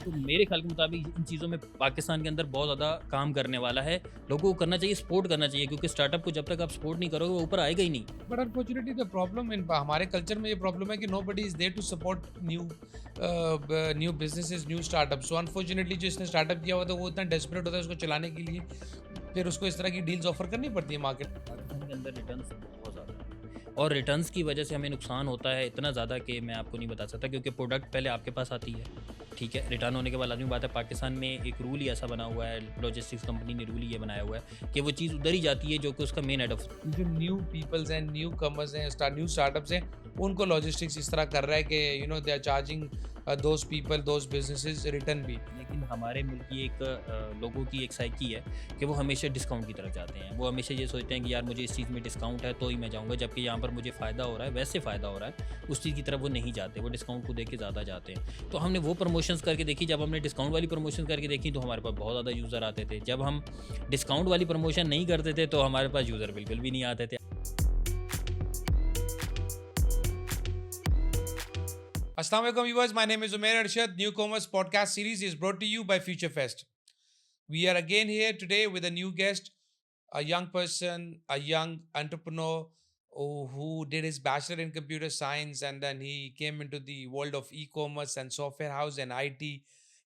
तो मेरे ख्याल के मुताबिक इन चीज़ों में पाकिस्तान के अंदर बहुत ज़्यादा काम करने वाला है। लोगों को करना चाहिए, सपोर्ट करना चाहिए, क्योंकि स्टार्टअप को जब तक आप सपोर्ट नहीं करोगे वो ऊपर आएगा ही नहीं। But unfortunately the problem in हमारे कल्चर में ये प्रॉब्लम है कि nobody is there to support new businesses, new startup. So unfortunately जो इसने स्टार्टअप किया हुआ था वो इतना डेस्परेट होता है उसको चलाने के लिए, फिर उसको इस तरह की डील्स ऑफर करनी पड़ती है मार्केट। पाकिस्तान के अंदर रिटर्न्स बहुत ज़्यादा है और रिटर्न्स की वजह से हमें नुकसान होता है इतना ज़्यादा कि मैं आपको नहीं बता सकता, क्योंकि प्रोडक्ट पहले आपके पास आती है, ठीक है, रिटर्न होने के बाद लाजमी बात है। पाकिस्तान में एक रूल ही ऐसा बना हुआ है, लॉजिस्टिक्स कंपनी ने रूल ये बनाया हुआ है कि वो चीज़ उधर ही जाती है जो कि उसका मेन हेड ऑफ। जो न्यू पीपल्स हैं, न्यू कमर्स हैं, न्यू स्टार्टअप्स हैं, उनको लॉजिस्टिक्स इस तरह कर रहा है कि they are charging those people, those businesses return भी। लेकिन हमारे मुल्क की एक लोगों की एक साइकी है कि वो हमेशा डिस्काउंट की तरफ जाते हैं। वो हमेशा ये सोचते हैं कि यार मुझे इस चीज़ में डिस्काउंट है तो ही मैं जाऊँगा, जबकि यहाँ पर मुझे फ़ायदा हो रहा है, वैसे फ़ायदा हो रहा है, उस चीज़ की तरफ वो नहीं जाते, वो डिस्काउंट को देख के ज़्यादा जाते हैं। तो हमने वो प्रमोशंस करके देखी, जब हमने डिस्काउंट वाली प्रमोशन करके देखी तो हमारे पास बहुत ज़्यादा यूज़र आते थे। जब हम डिस्काउंट वाली प्रमोशन नहीं करते थे तो हमारे पास यूज़र बिल्कुल भी नहीं आते थे। Assalamu alaikum viewers, my name is Umair Arshad. Newcomers podcast series is brought to you by Future Fest. We are again here today with a new guest, a young person, a young entrepreneur who did his bachelor in computer science and then he came into the world of e-commerce and software house and IT.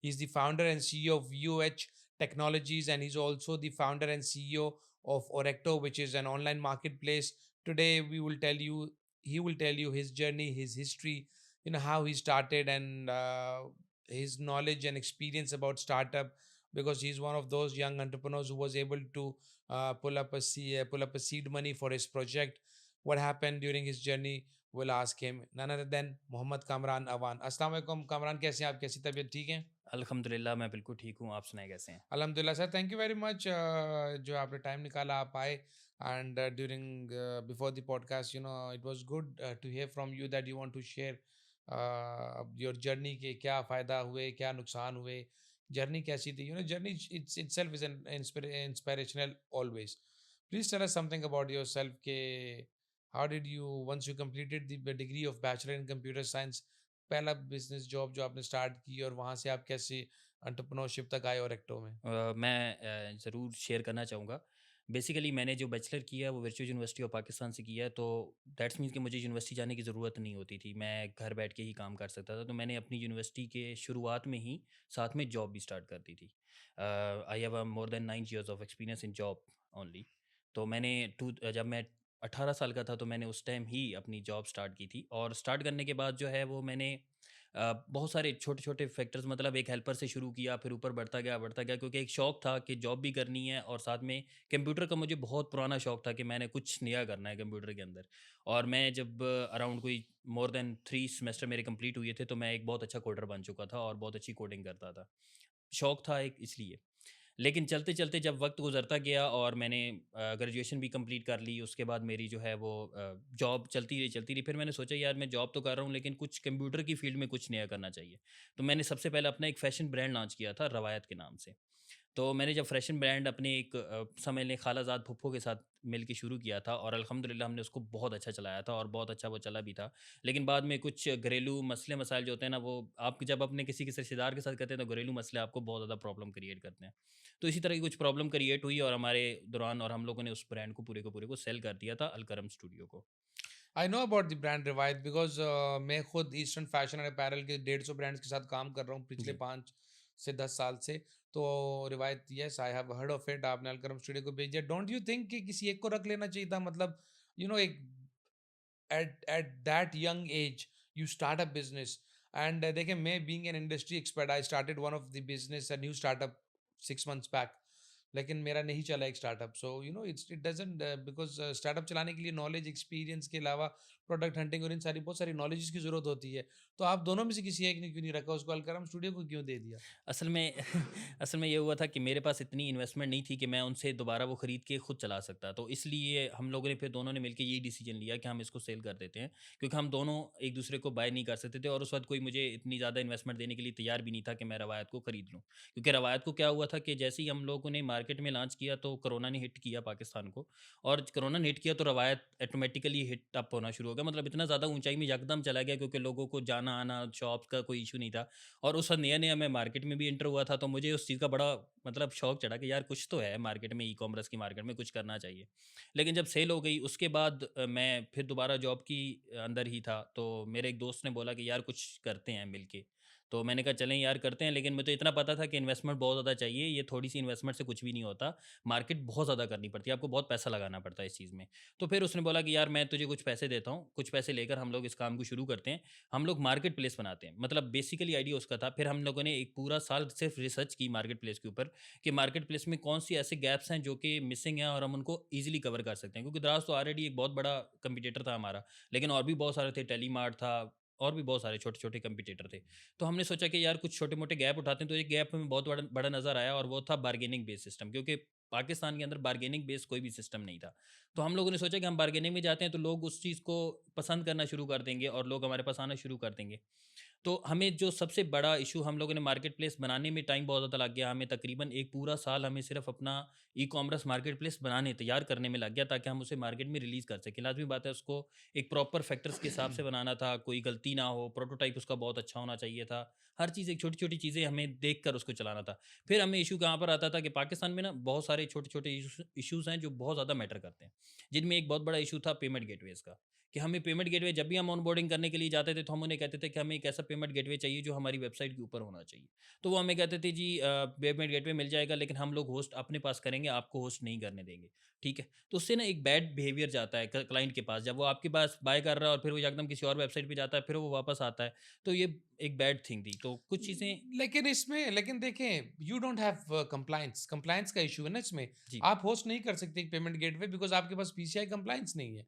He's the founder and CEO of Technologies, and he's also the founder and CEO of ORECTO, which is an online marketplace. Today he will tell you his journey, his history, how he started, and his knowledge and experience about startup, because he's one of those young entrepreneurs who was able to pull up a seed money for his project. What happened during his journey, we'll ask him. None other than Muhammad Kamran Awan. Assalamu alaikum Kamran, कैसे हैं आप? कैसी तबीयत? ठीक है? अल्हम्दुलिल्लाह मैं बिल्कुल ठीक हूँ, आप सुनाएं कैसे हैं? अल्हम्दुलिल्लाह sir, thank you very much जो आपने टाइम निकाला, आप आए, and during before the podcast it was good to hear from you that you want to share your journey के क्या फ़ायदा हुए, क्या नुकसान हुए, जर्नी कैसी थी, journey it's itself is an inspirational always. Please tell us something about yourself के how did you once you completed the degree of bachelor in computer science, पहला बिजनेस जॉब जो आपने स्टार्ट की, और वहाँ से आप कैसे एंटरप्रेन्योरशिप तक आए और एक्टो में। मैं ज़रूर शेयर करना चाहूँगा। बेसिकली मैंने जो बैचलर किया है वो वर्चुअल यूनिवर्सिटी ऑफ पाकिस्तान से किया है, तो दैट्स मीन्स कि मुझे यूनिवर्सिटी जाने की ज़रूरत नहीं होती थी। मैं घर बैठ के ही काम कर सकता था। तो मैंने अपनी यूनिवर्सिटी के शुरुआत में ही साथ में जॉब भी स्टार्ट कर दी थी। I have more than 9 years of experience in job only. तो मैंने जब मैं 18 साल का था तो मैंने उस टाइम ही अपनी जॉब स्टार्ट की थी, और स्टार्ट करने के बाद जो है वो मैंने बहुत सारे छोटे-छोटे फैक्टर्स, मतलब एक हेल्पर से शुरू किया, फिर ऊपर बढ़ता गया, क्योंकि एक शौक था कि जॉब भी करनी है और साथ में कंप्यूटर का मुझे बहुत पुराना शौक था कि मैंने कुछ नया करना है कंप्यूटर के अंदर। और मैं जब अराउंड कोई मोर देन 3 सेमेस्टर मेरे कंप्लीट हुए थे, तो मैं एक बहुत अच्छा कोडर बन चुका था और बहुत अच्छी कोडिंग करता था। शौक था एक इसलिए। लेकिन चलते-चलते जब वक़्त गुज़रता गया और मैंने ग्रेजुएशन भी कंप्लीट कर ली, उसके बाद मेरी जो है वो जॉब चलती रही। फिर मैंने सोचा यार मैं जॉब तो कर रहा हूँ लेकिन कुछ कंप्यूटर की फ़ील्ड में कुछ नया करना चाहिए। तो मैंने सबसे पहले अपना एक फ़ैशन ब्रांड लॉन्च किया था रवायत के नाम से। तो मैंने जब फ़ैशन ब्रांड अपने एक समझ लें खालाज़ाद फूफो के साथ मिल के शुरू किया था, और अल्हम्दुलिल्लाह हमने उसको बहुत अच्छा चलाया था और बहुत अच्छा वो चला भी था। लेकिन बाद में कुछ घरेलू मसले मसाइल जो होते हैं ना, वो आप जब अपने किसी के रिश्तेदार के साथ करते हैं तो घरेलू मसले आपको बहुत ज़्यादा प्रॉब्लम क्रिएट करते हैं। तो इसी तरह की कुछ प्रॉब्लम क्रिएट हुई और हमारे दौरान, और हम लोगों ने उस ब्रांड को पूरे को सेल कर दिया था अलकरम स्टूडियो को। I know about the brand रिवायत, बिकॉज मैं खुद ईस्टर्न फैशन एंड अपैरल के 150 ब्रांड्स के साथ काम कर रहा हूँ पिछले जी। 5 से 10 साल से। तो रिवायत, yes I have heard of it. आपने अलकरम स्टूडियो को भेज दिया, डोंट यू थिंक कि किसी एक को रख लेना चाहिए था? मतलब एक at that young age you start a business, and देखिए, मैं being an industry expert, I started one of the business, a new startup 6 months back, लेकिन मेरा नहीं चला एक startup. So it doesn't, because startup चलाने के लिए नॉलेज एक्सपीरियंस के अलावा प्रोडक्ट हंटिंग और इन सारी बहुत सारी नॉलेज की जरूरत होती है। तो आप दोनों में से किसी एक ने क्यों नहीं रखा उसको? अलकरम स्टूडियो को क्यों दे दिया? असल में असल में ये हुआ था कि मेरे पास इतनी इन्वेस्टमेंट नहीं थी कि मैं उनसे दोबारा वो ख़रीद के खुद चला सकता। तो इसलिए हम लोगों ने फिर दोनों ने मिलके यही डिसीजन लिया कि हम इसको सेल कर देते हैं, क्योंकि हम दोनों एक दूसरे को बाय नहीं कर सकते थे और उस वक्त कोई मुझे इतनी ज़्यादा इन्वेस्टमेंट देने के लिए तैयार भी नहीं था कि मैं रवायत को ख़रीद लूँ। क्योंकि रवायत को क्या हुआ था कि जैसे ही हम लोगों ने मार्केट में लॉन्च किया तो कोरोना ने हिट किया पाकिस्तान को, और कोरोना ने हिट किया तो रवायत ऑटोमेटिकली हिट अप होना शुरू हो गया, मतलब इतना ज़्यादा ऊंचाई में यकदम चला गया क्योंकि लोगों को जाना आना शॉप का कोई इशू नहीं था। और उस वक्त नया नया मैं मार्केट में भी इंटर हुआ था, तो मुझे उस चीज़ का बड़ा मतलब शौक चढ़ा कि यार कुछ तो है मार्केट में, ई कॉमर्स की मार्केट में कुछ करना चाहिए। लेकिन जब सेल हो गई उसके बाद मैं फिर दोबारा जॉब की अंदर ही था, तो मेरे एक दोस्त ने बोला कि यार कुछ करते हैं मिलके। तो मैंने कहा चलें यार करते हैं, लेकिन मुझे इतना पता था कि इन्वेस्टमेंट बहुत ज़्यादा चाहिए, ये थोड़ी सी इन्वेस्टमेंट से कुछ भी नहीं होता। मार्केट बहुत ज़्यादा करनी पड़ती है, आपको बहुत पैसा लगाना पड़ता है इस चीज़ में। तो फिर उसने बोला कि यार मैं तुझे कुछ पैसे देता हूँ, कुछ पैसे लेकर हम लोग इस काम को शुरू करते हैं। हम लोग मार्केट प्लेस बनाते हैं, मतलब बेसिकली आइडिया उसका था। फिर हम लोगों ने एक पूरा साल सिर्फ रिसर्च की मार्केट प्लेस के ऊपर कि मार्केट प्लेस में कौन सी ऐसे गैप्स हैं जो कि मिसिंग हैं और हम उनको ईजिली कवर कर सकते हैं, क्योंकि दराज तो ऑलरेडी एक बहुत बड़ा कंपटीटर था हमारा, लेकिन और भी बहुत सारे थे, टेलीमार्ट था और भी बहुत सारे छोटे छोटे कंपटीटर थे। तो हमने सोचा कि यार कुछ छोटे मोटे गैप उठाते हैं, तो एक गैप हमें बहुत बड़ा बड़ा नज़र आया और वो था बार्गेनिंग बेस सिस्टम, क्योंकि पाकिस्तान के अंदर बार्गेनिंग बेस कोई भी सिस्टम नहीं था। तो हम लोगों ने सोचा कि हम बार्गेनिंग में जाते हैं तो लोग उस चीज़ को पसंद करना शुरू कर देंगे और लोग हमारे पास आना शुरू कर देंगे। तो हमें जो सबसे बड़ा इशू, हम लोगों ने मार्केट प्लेस बनाने में टाइम बहुत ज़्यादा लग गया, हमें तकरीबन एक पूरा साल हमें सिर्फ अपना ई कॉमर्स मार्केट प्लेस बनाने तैयार करने में लग गया ताकि हम उसे मार्केट में रिलीज़ कर सकें। लाजमी बात है उसको एक प्रॉपर फैक्टर्स के हिसाब से बनाना था, कोई गलती ना हो, प्रोटोटाइप उसका बहुत अच्छा होना चाहिए था। हर चीज़ एक छोटी छोटी चीज़ें हमें देख कर उसको चलाना था। फिर हमें इशू कहाँ पर आता था कि पाकिस्तान में ना बहुत सारे छोटे छोटे इशूज़ हैं जो बहुत ज़्यादा मैटर करते हैं, जिनमें एक बहुत बड़ा इशू था पेमेंट गेटवेज़ का। कि हमें पेमेंट गेटवे, जब भी हम ऑनबोर्डिंग करने के लिए जाते थे तो हम उन्हें कहते थे कि हमें एक ऐसा पेमेंट गेटवे चाहिए जो हमारी वेबसाइट के ऊपर होना चाहिए। तो वो हमें कहते थे जी पेमेंट गेटवे मिल जाएगा, लेकिन हम लोग होस्ट अपने पास करेंगे, आपको होस्ट नहीं करने देंगे। ठीक है, तो उससे ना एक बैड बिहेवियर जाता है क्लाइंट के पास, जब वो आपके पास बाय कर रहा है और फिर वो एकदम किसी और वेबसाइट पे जाता है, फिर वो वापस आता है। तो ये एक बैड थिंग थी, तो कुछ चीज़ें। लेकिन देखें, you don't have compliance, compliance का इशू है ना इसमें। जी। आप होस्ट नहीं कर सकते एक पेमेंट गेटवे बिकॉज़ आपके पास पीसीआई कंप्लायंस नहीं है।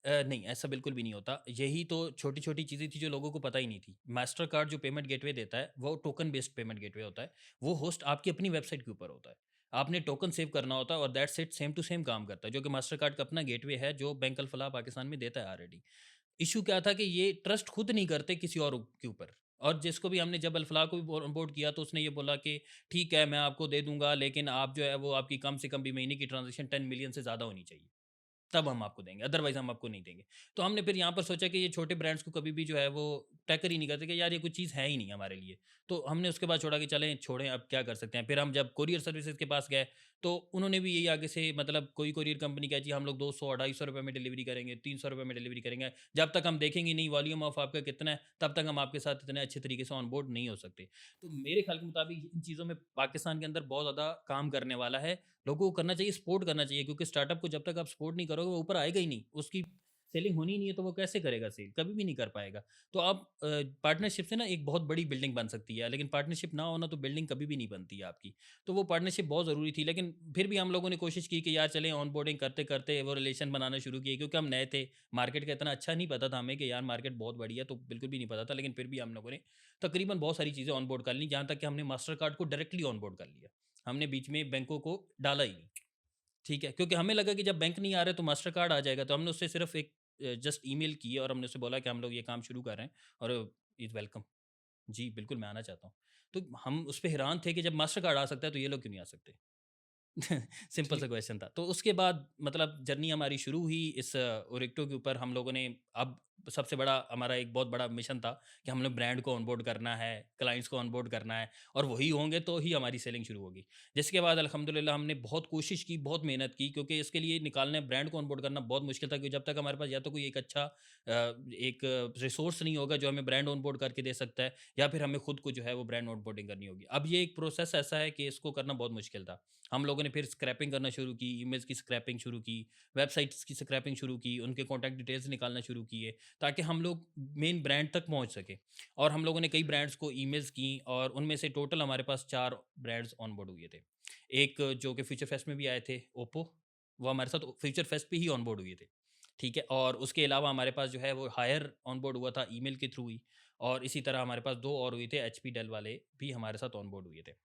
नहीं, ऐसा बिल्कुल भी नहीं होता। यही तो छोटी-छोटी चीज़ें थी जो लोगों को पता ही नहीं थी। मास्टर कार्ड जो पेमेंट गेटवे देता है, वो टोकन बेस्ड पेमेंट गेटवे होता है। वो होस्ट आपकी अपनी वेबसाइट के ऊपर होता है। आपने टोकन सेव करना होता है और that's it, same to same काम करता है, जो कि मास्टर कार्ड का अपना गेटवे है, जो बैंक अल फलाह पाकिस्तान में देता है ऑलरेडी। इश्यू क्या था कि ये ट्रस्ट खुद नहीं करते किसी और के ऊपर। और जिसको भी हमने जब अल फलाह को भी ऑनबोर्ड किया तो उसने ये बोला कि ठीक है, मैं आपको दे दूँगा, लेकिन आप जो है वो आपकी कम से कम भी महीने की ट्रांज़ैक्शन 10 मिलियन से ज़्यादा होनी चाहिए। तब हम आपको देंगे, अदरवाइज़ हम आपको नहीं देंगे। तो हमने फिर यहाँ पर सोचा कि ये छोटे ब्रांड्स को कभी भी जो है वो टैकल ही नहीं करते कि यार ये कोई चीज़ है ही नहीं हमारे लिए। तो हमने उसके बाद छोड़ा कि चलें छोड़ें, अब क्या कर सकते हैं। फिर हम जब कोरियर सर्विसेज़ के पास गए तो उन्होंने भी यही आगे से, मतलब कोई कोरियर कंपनी कहे जी हम लोग 200 ₹250 में डिलीवरी करेंगे, ₹300 में डिलीवरी करेंगे। जब तक हम देखेंगे नहीं वॉल्यूम ऑफ आपका कितना है, तब तक हम आपके साथ इतने अच्छे तरीके से ऑन बोर्ड नहीं हो सकते। तो मेरे ख्याल के मुताबिक इन चीज़ों में पाकिस्तान के अंदर बहुत ज़्यादा काम करने वाला है। लोगों को करना चाहिए, सपोर्ट करना चाहिए, क्योंकि स्टार्टअप को जब तक आप सपोर्ट नहीं करोगे वो ऊपर आएगा ही नहीं। उसकी सेलिंग होनी ही नहीं है तो वो कैसे करेगा सेल? कभी भी नहीं कर पाएगा। तो आप पार्टनरशिप से ना एक बहुत बड़ी बिल्डिंग बन सकती है, लेकिन पार्टनरशिप ना हो ना तो बिल्डिंग कभी भी नहीं बनती है आपकी। तो वो पार्टनरशिप बहुत ज़रूरी थी, लेकिन फिर भी हम लोगों ने कोशिश की कि यार चलें ऑनबोर्डिंग करते-करते वो रिलेशन बनाना शुरू किए, क्योंकि हम नए थे। मार्केट का इतना अच्छा नहीं पता था हमें कि यार मार्केट बहुत बड़ी है, तो बिल्कुल भी नहीं पता था, लेकिन फिर भी हम लोगों ने तकरीबन बहुत सारी चीज़ें ऑनबोर्ड कर ली, जहाँ तक कि हमने मास्टर कार्ड को डायरेक्टली ऑनबोर्ड कर लिया। हमने बीच में बैंकों को डाला ही नहीं। ठीक है, क्योंकि हमें लगा कि जब बैंक नहीं आ रहे तो मास्टर कार्ड आ जाएगा, तो हमने उससे सिर्फ एक जस्ट ईमेल की और हमने उससे बोला कि हम लोग ये काम शुरू कर रहे हैं और इज़ वेलकम। जी, बिल्कुल मैं आना चाहता हूँ। तो हम उस पे हैरान थे कि जब मास्टर कार्ड आ सकता है तो ये लोग क्यों नहीं आ सकते? सिंपल सा ठीक। क्वेश्चन था। तो उसके बाद मतलब जर्नी हमारी शुरू हुई इस ओरेक्टो के ऊपर। हम लोगों ने अब सबसे बड़ा हमारा एक बहुत बड़ा मिशन था कि हमने ब्रांड को ऑनबोर्ड करना है, क्लाइंट्स को ऑनबोर्ड करना है और वही होंगे तो ही हमारी सेलिंग शुरू होगी। जिसके बाद अल्हम्दुलिल्लाह हमने बहुत कोशिश की, बहुत मेहनत की, क्योंकि इसके लिए निकालना ब्रांड को ऑनबोर्ड करना बहुत मुश्किल था, क्योंकि जब तक हमारे पास या तो कोई एक अच्छा एक रिसोर्स नहीं होगा जो हमें ब्रांड ऑनबोर्ड करके दे सकता है, या फिर हमें खुद को जो है वो ब्रांड ऑनबोर्डिंग करनी होगी। अब ये एक प्रोसेस ऐसा है कि इसको करना बहुत मुश्किल था। हम लोगों ने फिर स्क्रैपिंग करना शुरू की, ईमेल्स की स्क्रैपिंग शुरू की, वेबसाइट्स की स्क्रैपिंग शुरू की, उनके कॉन्टैक्ट डिटेल्स निकालना शुरू किए, ताकि हम लोग मेन ब्रांड तक पहुँच सकें। और हम लोगों ने कई ब्रांड्स को ईमेल्स की और उनमें से टोटल हमारे पास 4 ब्रांड्स ऑनबोर्ड हुए थे। एक जो कि फ्यूचर फेस्ट में भी आए थे, ओप्पो, वो हमारे साथ फ्यूचर फेस्ट पे ही ऑनबोर्ड हुए थे। ठीक है? और उसके अलावा हमारे पास जो है वो हायर ऑनबोर्ड हुआ था ईमेल के थ्रू ही, और इसी तरह हमारे पास 2 और हुए थे, एचपी, डेल वाले भी हमारे साथ ऑनबोर्ड हुए थे।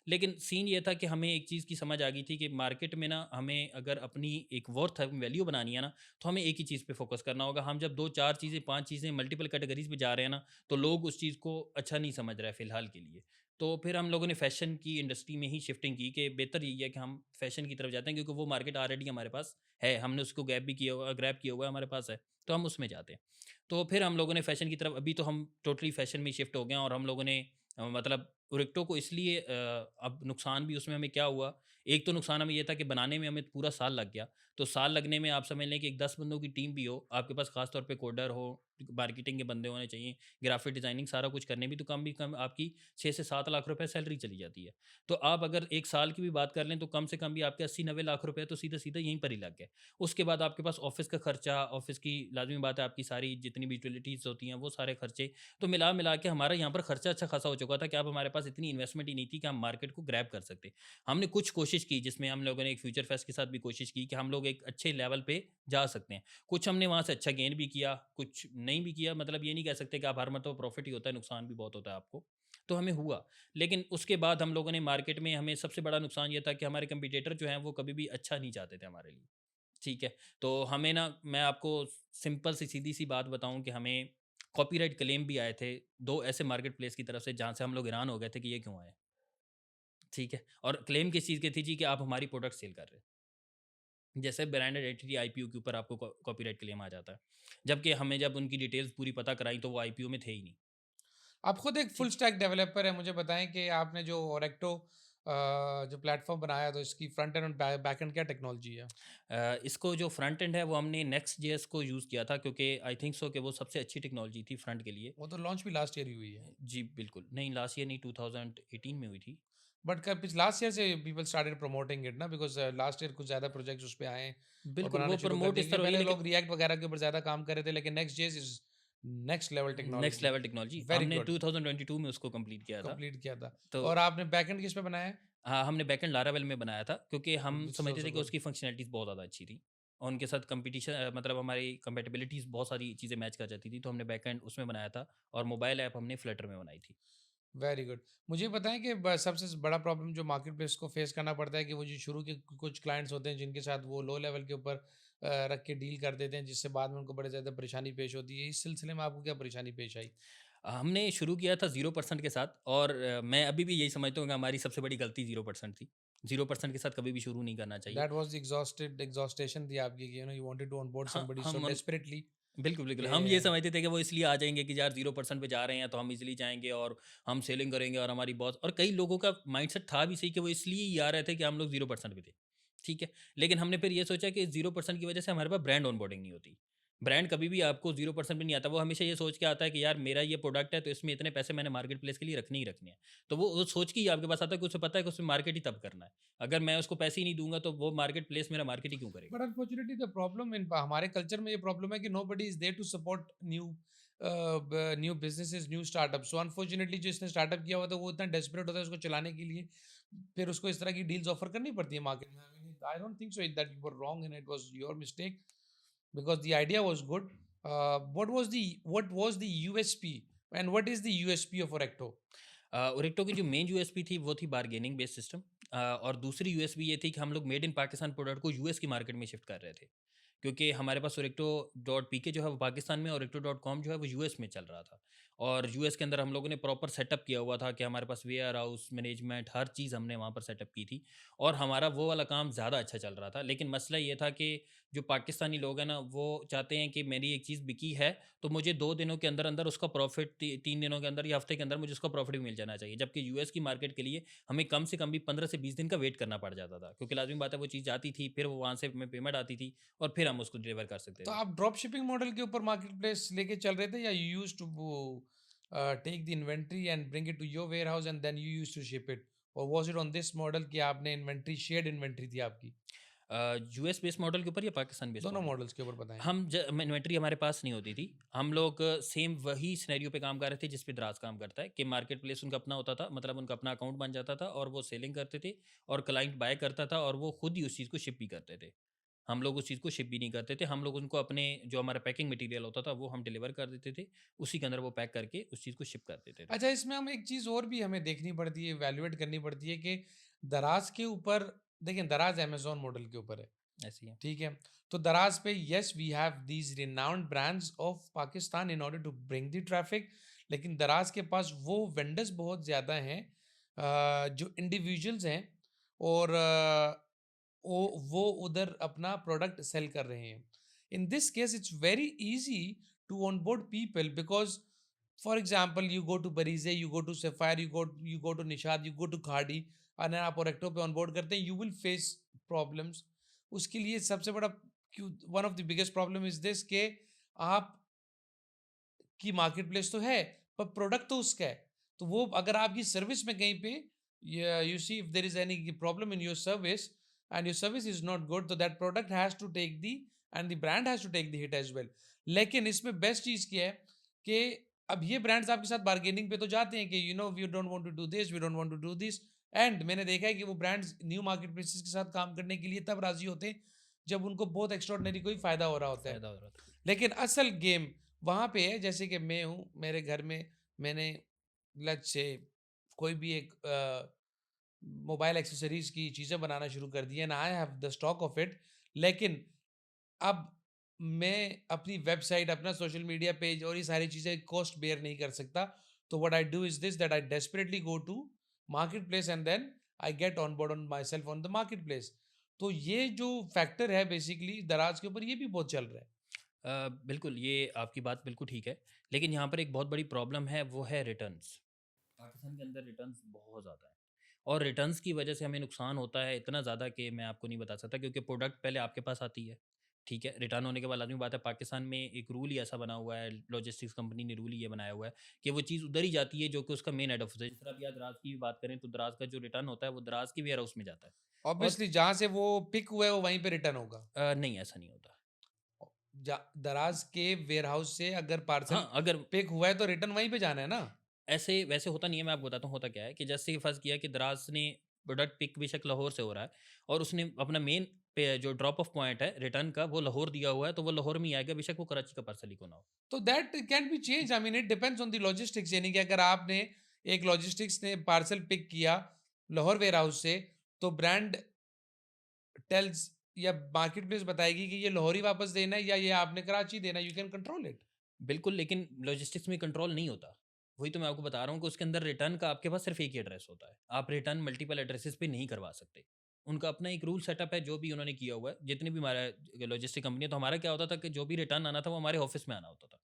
लेकिन सीन ये था कि हमें एक चीज़ की समझ आ गई थी कि मार्केट में ना हमें अगर अपनी एक वर्थ वैल्यू बनानी है ना, तो हमें एक ही चीज़ पे फोकस करना होगा। हम जब 2-4 चीज़ें, 5 चीज़ें मल्टीपल कैटेगरीज़ में जा रहे हैं ना, तो लोग उस चीज़ को अच्छा नहीं समझ रहा है फ़िलहाल के लिए। तो फिर हम लोगों ने फ़ैशन की इंडस्ट्री में ही शिफ्टिंग की कि बेहतर यही है कि हम फ़ैशन की तरफ जाते हैं, क्योंकि वो मार्केट ऑलरेडी हमारे पास है, हमने उसको ग्रैब किया हुआ है, हमारे पास है, तो हम उसमें जाते हैं। तो फिर हम लोगों ने फ़ैशन की तरफ, अभी तो हम टोटली फ़ैशन में शिफ्ट हो गए हैं, और हम लोगों ने मतलब ओरेक्टो को इसलिए अब नुकसान भी उसमें हमें क्या हुआ, एक तो नुकसान हमें ये था कि बनाने में हमें पूरा साल लग गया। तो साल लगने में आप समझ लें कि एक 10 बंदों की टीम भी हो, आपके पास खास तौर पे कोडर हो, मार्केटिंग के बंदे होने चाहिए, ग्राफिक डिज़ाइनिंग सारा कुछ करने भी कम आपकी 6 से 7 लाख रुपए सैलरी चली जाती है। तो आप अगर 1 साल की भी बात कर लें, तो कम से कम भी आपके 80-90 लाख रुपए तो सीधा-सीधा यहीं पर ही लग गए। उसके बाद आपके पास ऑफ़िस का खर्चा, ऑफ़िस की लाज़मी बात है, आपकी सारी जितनी भी यूटिलिटीज़ होती हैं, वो सारे खर्चे, तो मिला-मिला के हमारा यहाँ पर खर्चा अच्छा खासा हो चुका था कि अब हमारे पास इतनी इन्वेस्टमेंट ही नहीं थी कि हम मार्केट को ग्रैब कर सकते। हमने कुछ कोशिश की, जिसमें हम लोगों ने एक फ्यूचर फेस्ट के साथ भी कोशिश की कि हम लोग एक अच्छे लेवल पे जा सकते हैं। कुछ हमने वहाँ से अच्छा गेन भी किया, कुछ नहीं भी किया, मतलब ये नहीं कह सकते कि आप हर मर्तबा प्रॉफ़िट ही होता है, नुकसान भी बहुत होता है आपको। तो हमें हुआ, लेकिन उसके बाद हम लोगों ने मार्केट में, हमें सबसे बड़ा नुकसान ये था कि हमारे कंपीटिटर जो हैं, वो कभी भी अच्छा नहीं चाहते थे हमारे लिए। ठीक है? तो हमें ना, मैं आपको सिंपल सी सीधी-सी बात बताऊँ कि हमें कॉपीराइट क्लेम भी आए थे, 2 ऐसे मार्केट प्लेस की तरफ से, जहाँ से हम लोग हैरान हो गए थे कि ये क्यों आए? ठीक है? और क्लेम किस चीज़ की थी जी, कि आप हमारी प्रोडक्ट सेल कर रहे हैं। जैसे ब्रांड आइडेंटिटी आईपीओ के ऊपर आपको कॉपीराइट क्लेम आ जाता है। जबकि हमें जब उनकी डिटेल्स पूरी पता कराई, तो वो आईपीओ में थे ही नहीं। आप खुद एक फुल ठीक स्टैक डेवलपर है, मुझे बताएं कि आपने जो ओरेक्टो जो प्लेटफॉर्म बनाया, तो इसकी फ्रंट एंड और बैक एंड क्या टेक्नोलॉजी है? इसको जो फ्रंट एंड है, वो हमने नेक्स्ट जेएस को यूज़ किया था, क्योंकि आई थिंक सो कि वो सबसे अच्छी टेक्नोलॉजी थी फ्रंट के लिए। वो तो लॉन्च भी लास्ट ईयर ही हुई है। जी, बिल्कुल। नहीं, लास्ट ईयर नहीं, 2018 में हुई थी। बट लास्ट ईयर से पीपल स्टार्टेड प्रमोटिंग इट ना, बिकॉज लास्ट ईयर कुछ ज़्यादा प्रोजेक्ट्स उस पे आए और बिल्कुल, बनाने वो शुरू कर प्रमोट दिए, इस क्योंकि तरह हुई है, पहले लेकिन लोग रिएक्ट वगैरह के ऊपर ज़्यादा काम कर रहे थे, लेकिन नेक्स्ट जेस is next level next technology. Level technology very हमने गुड। 2022 में उसको कंप्लीट किया था। कंप्लीट किया था। तो और आपने बैकएंड किस पे बनाया है? हाँ, हमने बैकएंड लारावेल में बनाया था, क्योंकि हम विच इज समझते ऑल्सो थे कि गुड। उसकी फंक्शनैलिटीज़ बहुत ज़्यादा अच्छी थी, और उनके साथ मतलब हमारी कंपैटिबिलिटीज़, बहुत सारी चीज़ें मैच कर जाती थी, तो हमने बैकएंड उसमें बनाया था, और मोबाइल ऐप हमने फ्लटर में बनाई थी। Very good. मुझे बताएं कि सबसे बड़ा प्रॉब्लम जो मार्केट प्लेस को फेस करना पड़ता है, कि वो जो शुरू के कुछ क्लाइंट्स होते हैं जिनके साथ वो लो लेवल के ऊपर रख के डील कर देते हैं, जिससे बाद में उनको बड़े ज़्यादा परेशानी पेश होती है। इस सिलसिले में आपको क्या परेशानी पेश आई? हमने शुरू किया था 0% के साथ, और मैं अभी भी यही समझता हूँ कि हमारी सबसे बड़ी गलती 0% थी। 0% के साथ कभी भी शुरू नहीं करना चाहिए। दैट वाज द एग्जॉस्टेशन थी आपकी, कि यू वांटेड टू ऑनबोर्ड हाँ, समबडी सो हम उन डेस्परेटली बिल्कुल, बिल्कुल। कि हम ये समझते थे कि वो इसलिए आ जाएँगे कि यार 0% पे जा रहे हैं, तो हम ईज़िली जाएँगे और हम सेलिंग करेंगे, और हमारी बॉस, और कई लोगों का माइंडसेट था भी सही कि वो इसलिए ही आ रहे थे कि हम लोग 0% पे थे। ठीक है? लेकिन हमने फिर ये सोचा कि 0% की वजह से हमारे पास ब्रांड ऑनबोर्डिंग नहीं होती। ब्रांड कभी भी आपको 0% पे नहीं आता। वो हमेशा ये सोच के आता है कि यार मेरा ये प्रोडक्ट है, तो इसमें इतने पैसे मैंने मार्केट प्लेस के लिए रखने ही रखने हैं। तो वो सोच के ही आपके पास आता है, कि उसे पता है कि उसे मार्केट ही तब करना है। अगर मैं उसको पैसे ही नहीं दूँगा, तो वो मार्केट प्लेस मेरा मार्केट ही क्यों करेगा? But unfortunately the problem in हमारे कल्चर में ये प्रॉब्लम है कि nobody is there to support new businesses, new startup. So unfortunately जो इसने स्टार्टअप किया हुआ था, वो इतना डेस्परेट होता है उसको चलाने के लिए, फिर उसको इस तरह की डील्स ऑफर करनी पड़ती है मार्केट में। I don't think so that you were wrong and it was your mistake, because the idea was good. What was the USP and what is the USP of ओरेक्टो? ओरेक्टो की जो main USP थी, वो थी bargaining based system, और दूसरी USP ये थी कि हम लोग मेड इन पाकिस्तान प्रोडक्ट को यूएस की मार्केट में शिफ्ट कर रहे थे, क्योंकि हमारे पास ओरेक्टो डॉट पी के जो है वो पाकिस्तान में, और ओरेक्टो डॉट कॉम जो है वो यूएस में चल रहा था। और यूएस के अंदर हम लोगों ने प्रॉपर सेटअप किया हुआ था कि हमारे पास वेयर हाउस मैनेजमेंट, हर चीज़ हमने वहाँ पर सेटअप की थी, और हमारा वो वाला काम ज़्यादा अच्छा चल रहा था। लेकिन मसला ये था कि जो पाकिस्तानी लोग हैं ना, वो चाहते हैं कि मेरी एक चीज़ बिकी है, तो मुझे 2 दिनों के अंदर-अंदर उसका प्रॉफ़िट, ती 3 दिनों के अंदर या हफ़्ते के अंदर मुझे उसका प्रॉफ़िट भी मिल जाना चाहिए। जबकि यूएस की मार्केट के लिए हमें कम से कम भी 15 से 20 दिन का वेट करना पड़ जाता था, क्योंकि लाज़मी बात है, वो चीज़ आती थी, फिर वो वहाँ से हमें पेमेंट आती थी, और फिर हम उसको डिलीवर कर सकते तो थे। आप ड्रॉप शिपिंग मॉडल के ऊपर मार्केट प्लेस लेके चल रहे थे, या you used to take the inventory and bring it to your warehouse and then you used to ship it, और was it on this model कि आपने इन्वेंट्री, शेयर्ड इन्वेंट्री थी आपकी? यूएस बेस्ड मॉडल के ऊपर या Pakistan based दोनों model के ऊपर? मॉडल्स के ऊपर बताएं। इन्वेंटरी हमारे पास नहीं होती थी। हम लोग सेम वही सिनेरियो पे काम कर रहे थे जिस पे दराज काम करता है, कि मार्केट प्लेस उनका अपना होता था, मतलब उनका अपना अकाउंट बन जाता था, और वो सेलिंग करते थे, और क्लाइंट बाय करता था, और वो खुद ही उस चीज़ को शिप भी करते थे। हम लोग उस चीज़ को शिप भी नहीं करते थे। हम लोग उनको अपने जो हमारा पैकिंग मटेरियल होता था, वो हम डिलीवर कर देते थे। उसी के अंदर वो पैक करके उस चीज़ को शिप कर देते थे। अच्छा, इसमें हम एक चीज़ और भी हमें देखनी पड़ती है, इवैल्यूएट करनी पड़ती है कि दराज के ऊपर, देखिए दराज अमेज़न मॉडल के ऊपर है, ऐसे ही है। ठीक है? तो दराज पे yes we have these renowned brands of Pakistan in order to bring the traffic, लेकिन दराज के पास वो वेंडर्स बहुत ज़्यादा हैं जो इंडिविजुअल्स हैं और वो उधर अपना प्रोडक्ट सेल कर रहे हैं. In this case it's very easy to on board people because for example you go to Bareeze, you go to Sapphire, you go to Nishat, you go to Khaadi, और आप ओरेक्टो पे ऑन बोर्ड करते हैं, यू विल फेस प्रॉब्लम्स. उसके लिए सबसे बड़ा one of the biggest problem is this के आप की मार्केट प्लेस तो है पर प्रोडक्ट तो उसका है. तो वो अगर आपकी सर्विस में कहीं पे you see if there is any problem in your service and your service is not good, तो that product has to take the and the brand has to take the hit as well. लेकिन इसमें best चीज क्या है कि अब ये brands आपके साथ बार्गेनिंग पे तो जाते हैं कि you know we don't want to do this, we don't want to do this. And मैंने देखा है कि वो ब्रांड्स न्यू मार्केट प्लेसेस के साथ काम करने के लिए तब राजी होते हैं जब उनको बहुत एक्स्ट्रॉर्डनरी कोई फायदा हो रहा होता है. फ़ायदा हो रहा था। लेकिन असल गेम वहाँ पे है. जैसे कि मैं हूँ, मेरे घर में मैंने लज से कोई भी एक मोबाइल एक्सेसरीज की चीज़ें बनाना शुरू कर दी and I have the stock of it. लेकिन अब मैं अपनी वेबसाइट, अपना सोशल मीडिया पेज और ये सारी चीज़ें कॉस्ट बेयर नहीं कर सकता. तो what I do is this that I desperately go to market place and then I get on board on myself on the market place. तो ये जो फैक्टर है बेसिकली दराज के ऊपर, ये भी बहुत चल रहा है. बिल्कुल, ये आपकी बात बिल्कुल ठीक है, लेकिन यहाँ पर एक बहुत बड़ी प्रॉब्लम है, वो है रिटर्न्स। पाकिस्तान के अंदर रिटर्न्स बहुत ज़्यादा हैं और रिटर्न्स की वजह से हमें नुकसान होता है इतना ज़्यादा कि मैं आपको नहीं बता सकता, क्योंकि प्रोडक्ट पहले आपके पास आती है, ठीक है? रिटर्न होने के बाद लाज़मी बात है, पाकिस्तान में एक रूल ही ऐसा बना हुआ है, लॉजिस्टिक्स कंपनी ने रूल ही ये बनाया हुआ है कि वो चीज़ उधर ही जाती है जो कि उसका मेन हेड ऑफ़िस है। जिस तरह आप यहाँ दराज़ की भी बात करें, तो दराज़ का जो रिटर्न होता है, वो दराज़ के वेयर हाउस में जाता है और ऑब्वियसली जहाँ से वो पिक हुआ है वो वहीं पे रिटर्न होगा. नहीं, ऐसा नहीं होता। दराज के वेयर हाउस से अगर पार्सल हाँ, अगर पिक हुआ है तो रिटर्न वहीं पे जाना है ना. ऐसे वैसे होता नहीं है, मैं आपको बताता हूँ होता क्या है कि जैसे कि फ़र्ज़ किया कि दराज़ ने प्रोडक्ट पिक बेशक लाहौर से हो रहा है और उसने अपना मेन पे जो ड्रॉप ऑफ पॉइंट है रिटर्न का, वो लाहौर दिया हुआ है, तो वो लाहौर में ही आएगा, बेशक वो कराची का पार्सल ही क्यों ना हो। तो that can be change. I mean it depends on the logistics. यानी कि अगर आपने एक लॉजिस्टिक्स ने पार्सल पिक किया लाहौर वेयर हाउस से, तो ब्रांड टेल्स या मार्केट प्लेस बताएगी कि ये लाहौर ही वापस देना है या ये आपने कराची देना है. You can control it. बिल्कुल, लेकिन लॉजिस्टिक्स में कंट्रोल नहीं होता। वही तो मैं आपको बता रहा हूँ कि उसके अंदर रिटर्न का आपके पास सिर्फ़ एक ही एड्रेस होता है। आप रिटर्न मल्टीपल एड्रेसेस पे नहीं करवा सकते। उनका अपना एक रूल सेटअप है, जो भी उन्होंने किया हुआ है। जितनी भी हमारा लॉजिस्टिक कंपनी है, तो हमारा क्या होता था कि जो भी रिटर्न आना था, वो हमारे ऑफ़िस में आना होता था।